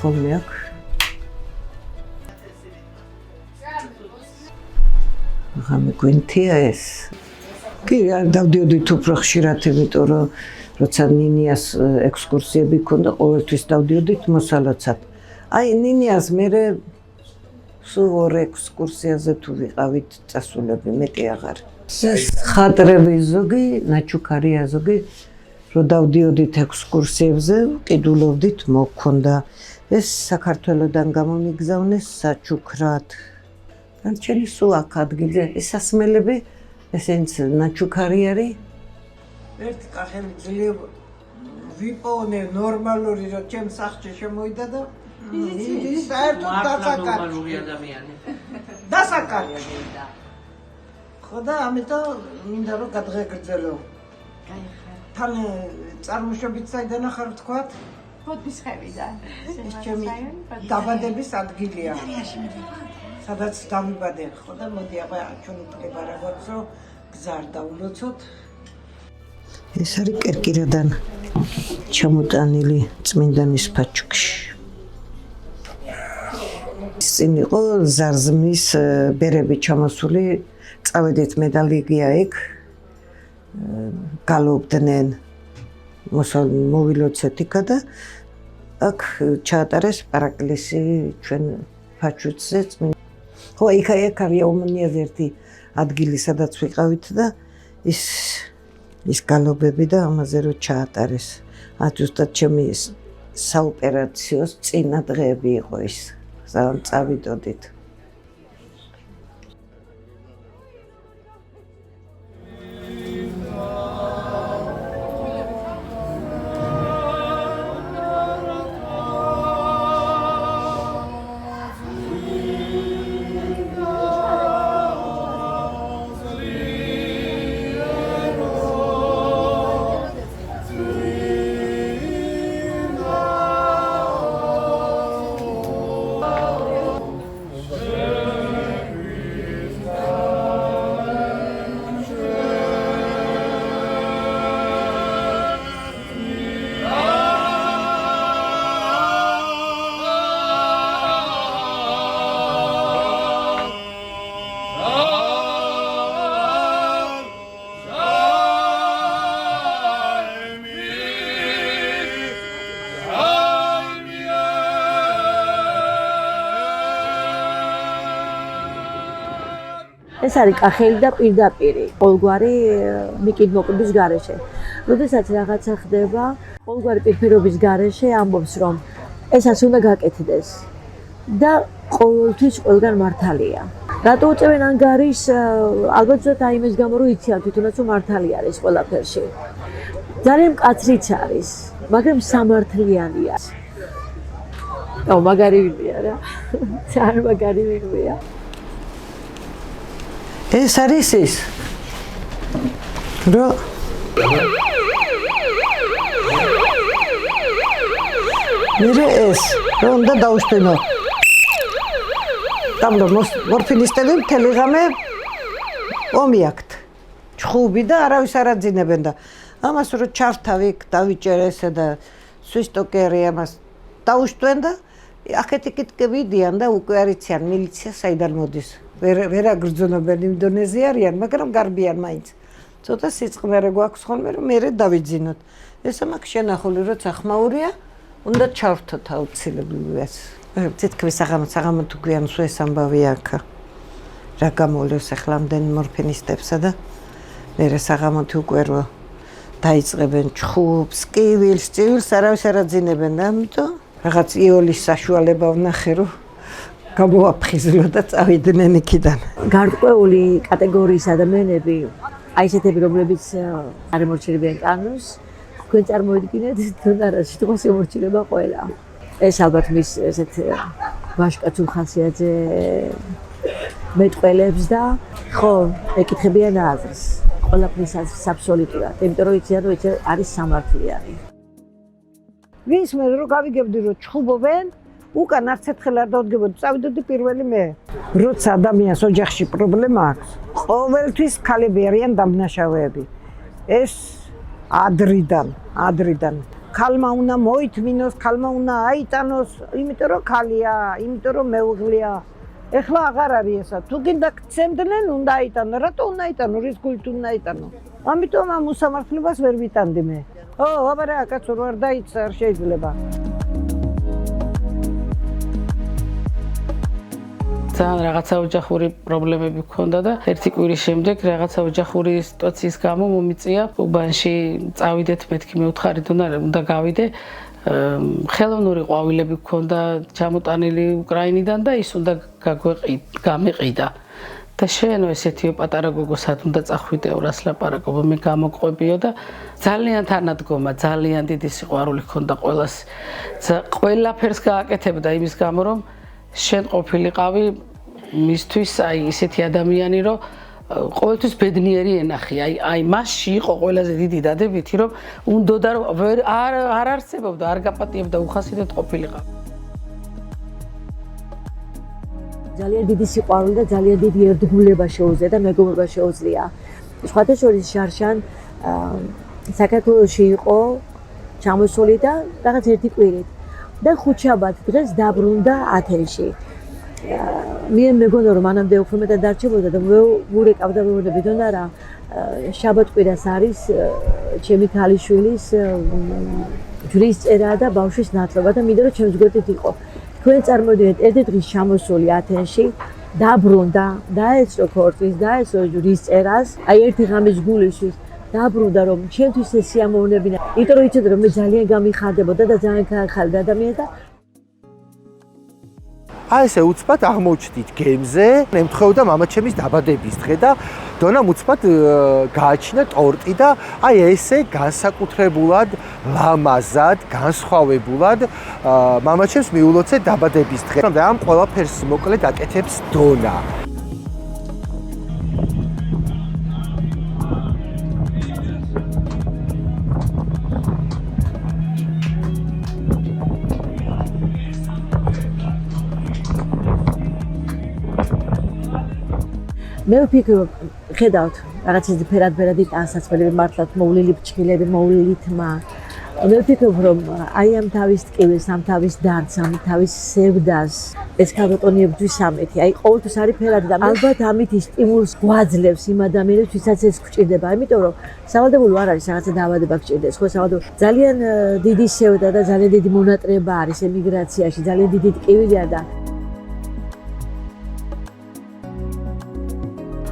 ხოლმე აქ ღამე გვინთია ეს კი არ დავდიოდით უფრო ხშირად იმიტომ რომ როცა ნინიას ექსკურსიები ქონდა ყოველთვის დავდიოდით მოსალოცად აი ნინიას მერე სულ ორ ექსკურსიაზე თუ ვიყავით წასულები მეტი აღარ ეს ხატრები ზოგი ნაჩუქარია ზოგი რომ დავდიოდით ექსკურსიებზე ყიდულობდით მოქონდა ეს საქართველოდან გამომიგზავნეს საჩუქრად. განჩენი სულ აქ ადგილზე ეს სასმელები ესენც ნაჩუქარი არის. ერთი კახელი ძლივ ვიპოვნე ნორმალური რომ ჩემ სახლში შემოვიდა და ის საერთოდ დასაკარი. ნორმალური ადამიანი. დასაკარი. ხო და ამიტომ მინდა რომ გადღეგრძელო. თან წარმოშობით საიდან ახარ ვთქვათ? ფოთისხევიდან. ეს ჩემი დაბადების ადგილია. სადაც დავიბადე, ხო და მოდი აბა ჩვენ უფლება რაღაც რომ გზა არ დაულოცოთ. ეს არის კერკირადან ჩამოტანილი წმინდანის ფაჩუკში. წინ იყო ზარზმის ბერები ჩამოსული, წავედით მედალიგია ეგ. გალობდნენ მოვილოცეთ იქა და აქ ჩაატარეს პარაკლისი ჩვენ ფაჩუცზე წმინდა. ხო, იქ არის ომნიაზე ერთი ადგილი, სადაც ვიყავით და ის გალობები და ამაზე რო ჩაატარეს. ზუსტად ჩემი საოპერაციოს წინა დღეები იყო ის. სანამ წავიდოდით. ეს არის კახელი და პირდაპირი ყოველგვარი მიკიდმოკიდვის გარეშე. როდესაც რაღაცა ხდება, ყოველგვარი პირფირობის გარეშე ამბობს, რომ ესაც უნდა გაკეთდეს და ყოველთვის ყველგან მართალია. რატო უწევენ ანგარიშს? ალბათ ზუსტად აი იმის გამო, რომ იციან თვითონაც რომ მართალი არის ყველაფერში. ძალიან მკაცრიც არის, მაგრამ სამართლიანია. მაგარი ვინია რა. ძალიან მაგარი ვინია. ეს არის ის რო მერე ეს რომ უნდა დაუშტენო დამდა მორფინისტები მთელი ღამე ომი აქვთ ჩხუბი და არავის არ აძინებენ და ამას რო ჩართავი დავიჭერე ესე და სვისტოკერი ამას დაუშტვენ და აქეთ იქით ვიდიან და უკვე არ იციან მილიცია საიდან მოდის ვერ აგრძნობენ იმ დონეზე არიან, მაგრამ გარბიან მაინც. ცოტა სიწყნარე გვაქვს ხოლმე, რომ მერე დავიძინოთ. ესა მაგ შენახული როცა ხმაურია, უნდა ჩავრთოთ აუცილებლად. თითქმის საღამო თუ გვიანს ეს ამბავი აქა. რა გამოვლევს ახლა ამდენ მორფინისტებსა და მერე საღამოთი უკვე რო დაიწყებენ ჩხუბს, კივილს, ცივილს არავის არ აძინებენ, ამიტომ რაღაც იოლის საშუალება ვნახე, რომ გამოაფხიზლო და წავიდნენ იქიდან. გარკვეული კატეგორიის ადამიანები, აი ესეთები, რომლებიც არ ემორჩილებიან კანონს, თქვენ წარმოიდგინეთ, დონარას სიტყვას ემორჩილება ყველა. ეს ალბათ მის ესეთ ვაჟკაცურ ხასიათზე მეტყველებს და ხო, ეკითხებიან აზრს. ყველაფრის აზრს აბსოლუტურად, იმიტომ რომ იციან, რომ ეს არის სამართლიანი. ვინც მე რო გავიგებდი, რომ ჩხუბობენ, უკან არც ერთხელ არ დავდგებოდი, წავიდოდი პირველი მე. როცა ადამიანს ოჯახში პრობლემა აქვს, ყოველთვის ქალები არიან დამნაშავეები. ეს ადრიდან. ქალმა უნდა მოითმინოს, ქალმა უნდა აიტანოს, იმიტომ რომ ქალია, იმიტომ რომ მეუღლეა. ეხლა აღარ არის ესა. თუ გინდა გცემდნენ, უნდა აიტანო. რატო უნდა აიტანო? რის გულით უნდა აიტანო? ამიტომ ამ უსამართლობას ვერ ვიტანდი მე. აბა რა, კაცო, რო არ დაიცა, არ შეიძლება. ძალიან რაღაცა ოჯახური პრობლემები მქონდა და ერთი კვირის შემდეგ რაღაცა ოჯახური სიტუაციის გამო მომიწია უბანში წავიდეთ მეთქი მეუთხარი დონარ უნდა გავიდე ხელოვნური ყვავილები მქონდა ჩამოტანილი უკრაინიდან და ის უნდა გამეყიდა და შენო ესეთიო პატარა გოგოსად უნდა წახვიდეო რას ლაპარაკობ მე გამოგყვებიო და ძალიან თანადგომა ძალიან დიდი სიყვარული მქონდა ყველას ყველაფერს გააკეთებდა იმის გამო რომ შენ ყოფილიყავი მისთვის აი ისეთი ადამიანი რომ ყოველთვის ბედნიერი ენახი აი მასში იყო ყველაზე დიდი დადებითი რომ უნდოდა რომ არ არსებობდა არ გაპატიებდა უხასიათოდ ყოფილიყავ ძალიან დიდი სიყვარული და ძალიან დიდი ერთგულება შეუძლია და მეგობრობა შეუძლია სხვათა შორის შარშან საქართველოში იყო ჩამოსული და რაღაც ერთი კვირით და ხუთშაბათ დღეს დაბრუნდა ათენში. მე მეგონა რომ მანამდე უფრო მეტად დარჩებოდა და მურეკავდა მეუბნები დონარა შაბათ-კვირას არის ჩემი ქალიშვილის ჯვრის წერა და ბავშვის ნათლობა და მინდა რომ ჩემს გვერდით იყო. თქვენ წარმოვიდგინეთ ერთი დღის ჩამოსული ათენში დაბრუნდა, დაეცრო ქორწილს, დაეცრო ჯვრის წერას, აი ერთი ღამის გულისთვის დაბრუნდა რომ ჩემთვის ეს სიამოვნებინა. იმიტომ რომ იცოდა რომ მე ძალიან გამიხარდებოდა და ძალიან ხალხი ადამიანი და აი ესე უცბად აღმოჩნდით გემზე, ემთხვეოდა მამაჩემის დაბადების დღე და დონამ უცბად გააჩინა ტორტი და აი ესე განსაკუთრებულად ლამაზად, განსხვავებულად მამაჩემს მიულოცე დაბადების დღე. და ამ ყველაფერს მოკლედ აკეთებს დონა. მე ვფიქრობ, ხედავთ, რაღაც ეს ფერადფერადი ტანსაცმელები მართლაც მოვლილი ფრჩხილები, მოვლილი თმა. მე ვფიქრობ, რომ აი ამ თავის ტკივილს, ამ თავის დარდს, ამ თავის სევდას ეს ქალბატონიებთვის ამეთი. აი ყოველთვის არის ფერადი და ალბათ ამით ის სტიმულს გვაძლევს იმ ადამიანებს, ვისაც ეს გვჭირდება. იმიტომ რომ სავალდებულო არ არის რაღაცა დაავადება გჭირდეს, ხო სავალდებულო. ძალიან დიდი სევდა და ძალიან დიდი მონატრება არის ემიგრაციაში, ძალიან დიდი ტკივილია და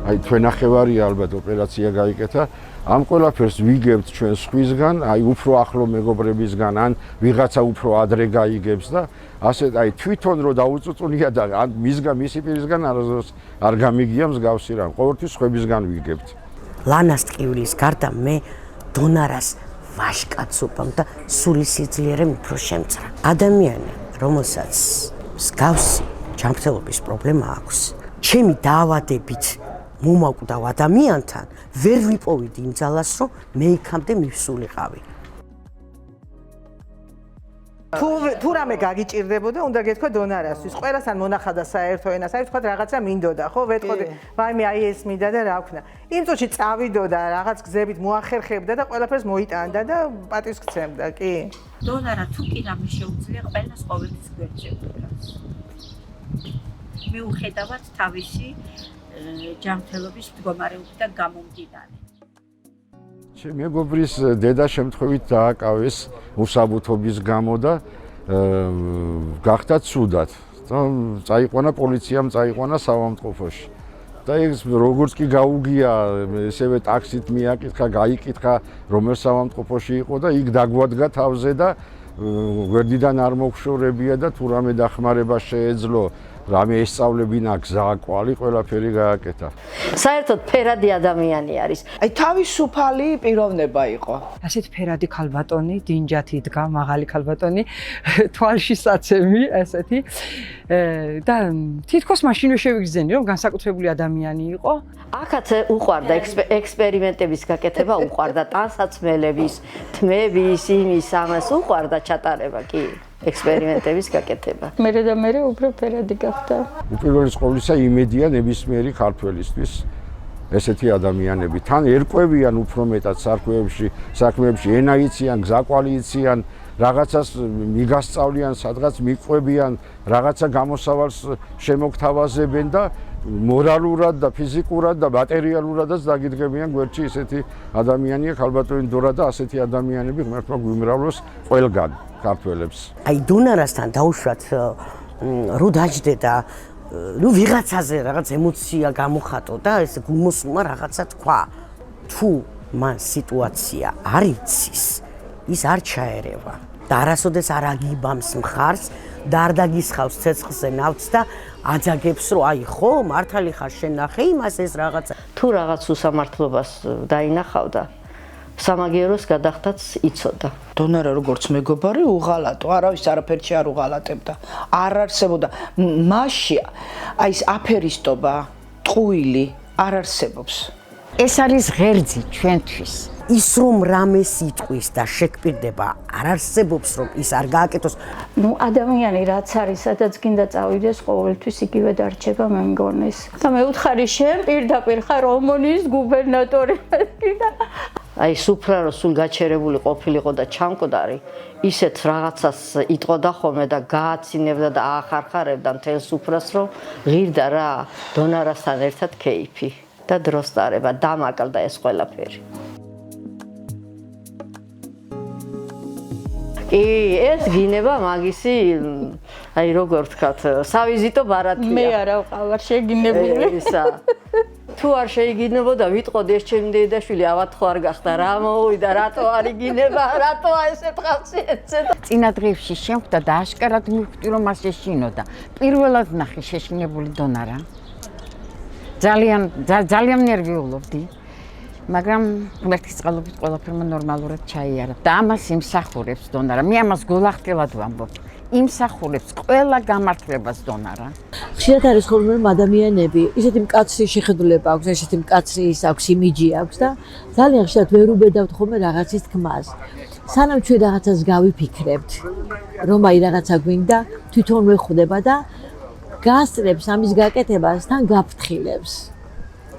აი თქვენ ნახევარია ალბათ ოპერაცია გაიკეთა ამ ყველაფერს ვიგებთ ჩვენ სხვისგან აი უფრო ახლო მეგობრებისგან ან ვიღაცა უფრო ადრე გაიგებს და ასე აი თვითონ რო დაუწუწუნია და ან მისი პირისგან არასდროს არ გამიგია მსგავსი რამ ყოველთვის სხვებისგან ვიგებთ ლანას ტკივილის გარდა მე დონარას ვაშკაცობამ და სული სიძლიერემ უფრო შემწრა ადამიანი რომელსაც მსგავსი ჯანმრთელობის პრობლემა აქვს ჩემი დაავადებით მომაკვდავ ადამიანთან ვერ ვიპოვიდი იმ ძალას რომ მე იქამდე მივსულიყავი. თუ რამე გაგიჭირდებოდა, უნდა გეთქვა დონარასთვის. ყველასთან მონახავდა საერთო ენას, აი თქვა რაღაცა მინდოდა, ხო? ვეთქოდი, ვაიმე აი ეს მინდა და რა ვქნა. იმ წუთში წავიდოდა, რაღაც გზებით მოახერხებდა და ყველაფერს მოიტანდა და პატივს გცემდა, კი? დონარა თუ კი რამე შეუძლია, ყველას ყოველთვის გვერდზე უდრავს. მიუხედავად თავისი ჯანმრთელობის მდგომარეობიდან გამომდინარე. მეგობრის დედა შემთხვევით დააკავეს უსაბუთობის გამო და გახდა ცუდად. წაიყვანა პოლიციამ, წაიყვანა საავადმყოფოში. და ეს როგორც კი გაუგია, ესევე ტაქსით მიაკითხა, გაიკითხა, რომელ საავადმყოფოში იყო და იქ დაგვადგა თავზე და გვერდიდან არ მოგშორებია და თუ რამე დახმარება შეეძლო, რამე ესწავლებინა გზა, კვალი, ყველაფერი გააკეთა. საერთოდ ფერადი ადამიანი არის. აი თავისუფალი პიროვნება იყო. ასეთ ფერადი ქალბატონი, დინჯათი იდგა, მაღალი ქალბატონი, თვალში საცემი, ესეთი. და თითქოს მაშინვე შევიგრძენი, რომ განსაკუთრებული ადამიანი იყო. აქაც უყვარდა ექსპერიმენტების გაკეთება, უყვარდა ტანსაცმელების, თმების, იმის, ამას უყვარდა ჩატარება, კი. ექსპერიმენტების გაკეთება. მერე და მერე უფრო ფერადი გახდა. უპირველეს ყოვლისა იმედია ნებისმიერი ქართველისთვის ესეთი ადამიანები. თან ერკვევიან უფრო მეტად საქმეებში, ენა იციან, გზაკვალი იციან, რაღაცას მიგასწავლიან, სადღაც მიყვებიან, რაღაცა გამოსავალს შემოგთავაზებენ და მორალურად და ფიზიკურად და მატერიალურადაც დაგიდგებიან გვერდში ესეთი ადამიანია ქალბატონი დორა და ასეთი ადამიანები ღმერთმა გვიმრავლოს ყველგან ქართველებს. აი დონარასთან დაუშვათ რო დაждდე და ნუ ვიღაცაზე რაღაც ემოცია გამოხატო და ეს გულმოსულმა რაღაცა თქვა. თუ მან სიტუაცია არ იცის, ის არ ჩაერევა და არასოდეს არ აგიბამს მხარს და არ დაგისხავს ცეცხლზე ნავთს და აძაგებს რომ აი ხო მართალი ხარ შენ ნახე იმას ეს რაღაცა თუ რაღაც უსამართლობას დაინახავდა სამაგიეროს გადახდაც იცოდა. დონარა როგორც მეგობარი უღალატო, არავის არაფერში არ უღალატებდა. არ არსებობდა მასში აი ეს აფერისტობა, ტყუილი არ არსებობს. ეს არის ღერძი ჩვენთვის. ის რომ რამეს იტყვის და შექმნდება არ არსებობს რომ ის არ გააკეთოს. ნუ ადამიანი რაც არის, სადაც გინდა წავიდეს, ყოველთვის იგივე დარჩება მე მგონის. და მე ვთხარი შენ პირდაპირ ხარ ომონის გუბერნატორი. აი სუფრა რო სულ გაჩერებული ყოფილიყო და ჩამკვდარი, ისეთ რაღაცას იტყოდა ხოლმე და გააცინებდა და აახარხარებდა მთელ სუფრას, რომ ღირდა რა დონარასთან ერთად კეიფი და დროს წარება დამაკლდა ეს ყველაფერი. ეს გინება მაგისი აი როგორ ვთქვათ, სავიზიტო ბარათია. მე არა ვყავარ შეგინებული. ისა თუ არ შეიგინებოდა ვიტყოდი ეს ჩემი დეიდაშვილი ავათხო არ გახდა რა მოვიდა რატო არ იგინება რატო ესეთ ხალხს წინა დღეებში შემხვდა და აშკარად მივხვდი რომ მას ეშინოდა პირველად ნახე შეშინებული დონარა ძალიან ნერვიულობდი მაგრამ ღმერთის წყალობით ყველაფერმა ნორმალურად ჩაიარა და ამას იმსახურებს დონარა მე ამას გულახდილად ვამბობ იმსახურებს ყველა გამართლებას დონარა. ხშირად არის ხოლმე რომ ადამიანები ისეთი მკაცრი შეხედულება აქვს, ესეთი მკაცრი ის აქვს, იმიჯი აქვს და ძალიან ხშირად ვერ უბედავთ ხოლმე რაღაცის თქმას. სანამ ჩვენ რაღაცას გავიფიქრებთ, რომ აი რაღაცა გვინდა, თვითონ ვეხვდება და გასწრებს ამის გაკეთებას თან გაფრთხილებს.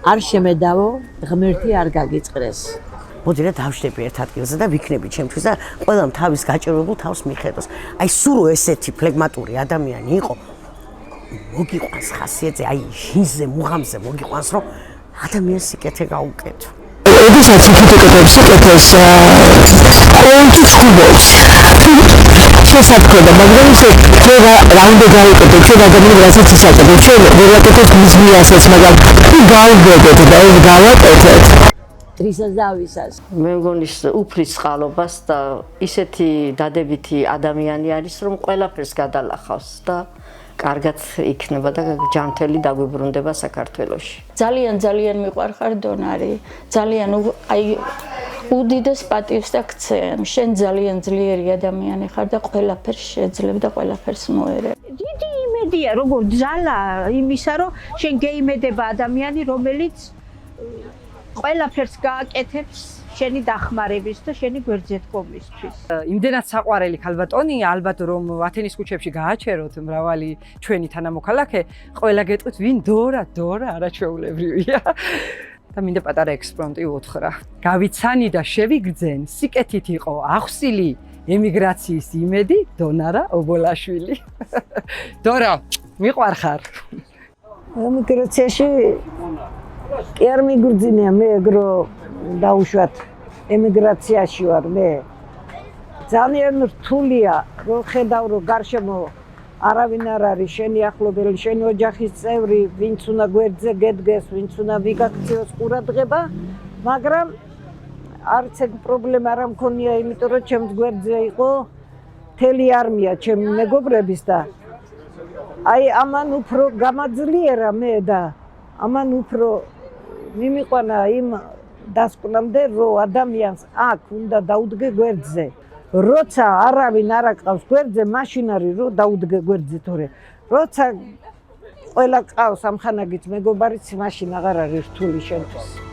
არ შემედავო, ღმერთი არ გაგიწყრეს. მოდი რა დავშლები ერთ ადგილზე და ვიქნები ჩემთვის და ყველამ თავის გაჭირვებულ თავს მიხედოს. აი სულ ესეთი ფლეგმატური ადამიანი იყო. მოგიყვანს ხასიათზე, აი ჟინზე, მუღამზე მოგიყვანს, რომ ადამიანს სიკეთე გაუკეთო. ოდესაც იფიქრებს სიკეთეს ყოველთვის ხუბობს. შესაძლოა, მაგრამ ისე რა უნდა გავიკეთო, ჩვენ ადამიანები რასაც ისაკეთებთ, ჩვენ ვერ ვაკეთებთ მის მიასაც, მაგრამ თუ გავუგებთ და ეს გავაკეთეთ დრისას დავისას. მე მგონი უფლის წყალობას და ისეთი დადებითი ადამიანი არის, რომ ყველაფერს გადალახავს და კარგად იქნება და ჯანმრთელი დაგვიბრუნდება საქართველოში. ძალიან მიყვარხარ დონარი. ძალიან აი უდიდეს პატივს და გცემ. შენ ძალიან ძლიერი ადამიანი ხარ და ყველაფერს შეძლებ და ყველაფერს მოერე. დიდი იმედია, როგორ ძალა იმისა, რომ შენ გეიმედება ადამიანი, რომელიც ყველაფერს გააკეთებს შენი დახმარების და შენი გვერდზე დგომისთვის. იმდენად საყვარელი ქალბატონია, ალბათ რომ ათენის ქუჩებში გააჩეროთ მრავალი ჩვენი თანამოქალაქე, ყველა გეტყვით ვინ დორა არაჩვეულებრივია. და მინდა პატარა ექსპრომტი უთხრა. გავიცანი და შევიგრძენ, სიკეთით იყო ახსილი ემიგრაციის იმედი, დონარა ობოლაშვილი. დორა, მიყვარხარ. ემიგრაციაში კი არ მიგრძინია მე ეგრო დაუშვათ ემიგრაციაში ვარ მე. ძალიან რთულია რომ ხედავ რომ გარშემო არავინ არ არის შენი ახლობელი, შენი ოჯახის წევრი, ვინც უნდა გვერდზე გედგეს, ვინც უნდა ვიგაქციოს ყურადღება, მაგრამ არც ეგ პრობლემა არ მქონია, იმიტომ რომ ჩემს გვერდზე იყო მთელი არმია ჩემი მეგობრების და აი ამან უფრო გამაძლიერა მე და ამან უფრო მიმიყვანა იმ დასკვნამდე რომ ადამიანს აქ უნდა დაუდგე გვერდზე. როცა არავინ არ აყავს გვერდზე, მაშინ არის რომ დაუდგე გვერდზე თორე. როცა ყველა ყავს ამხანაგით მეგობარიც, მაშინ აღარ არის რთული შენთვის.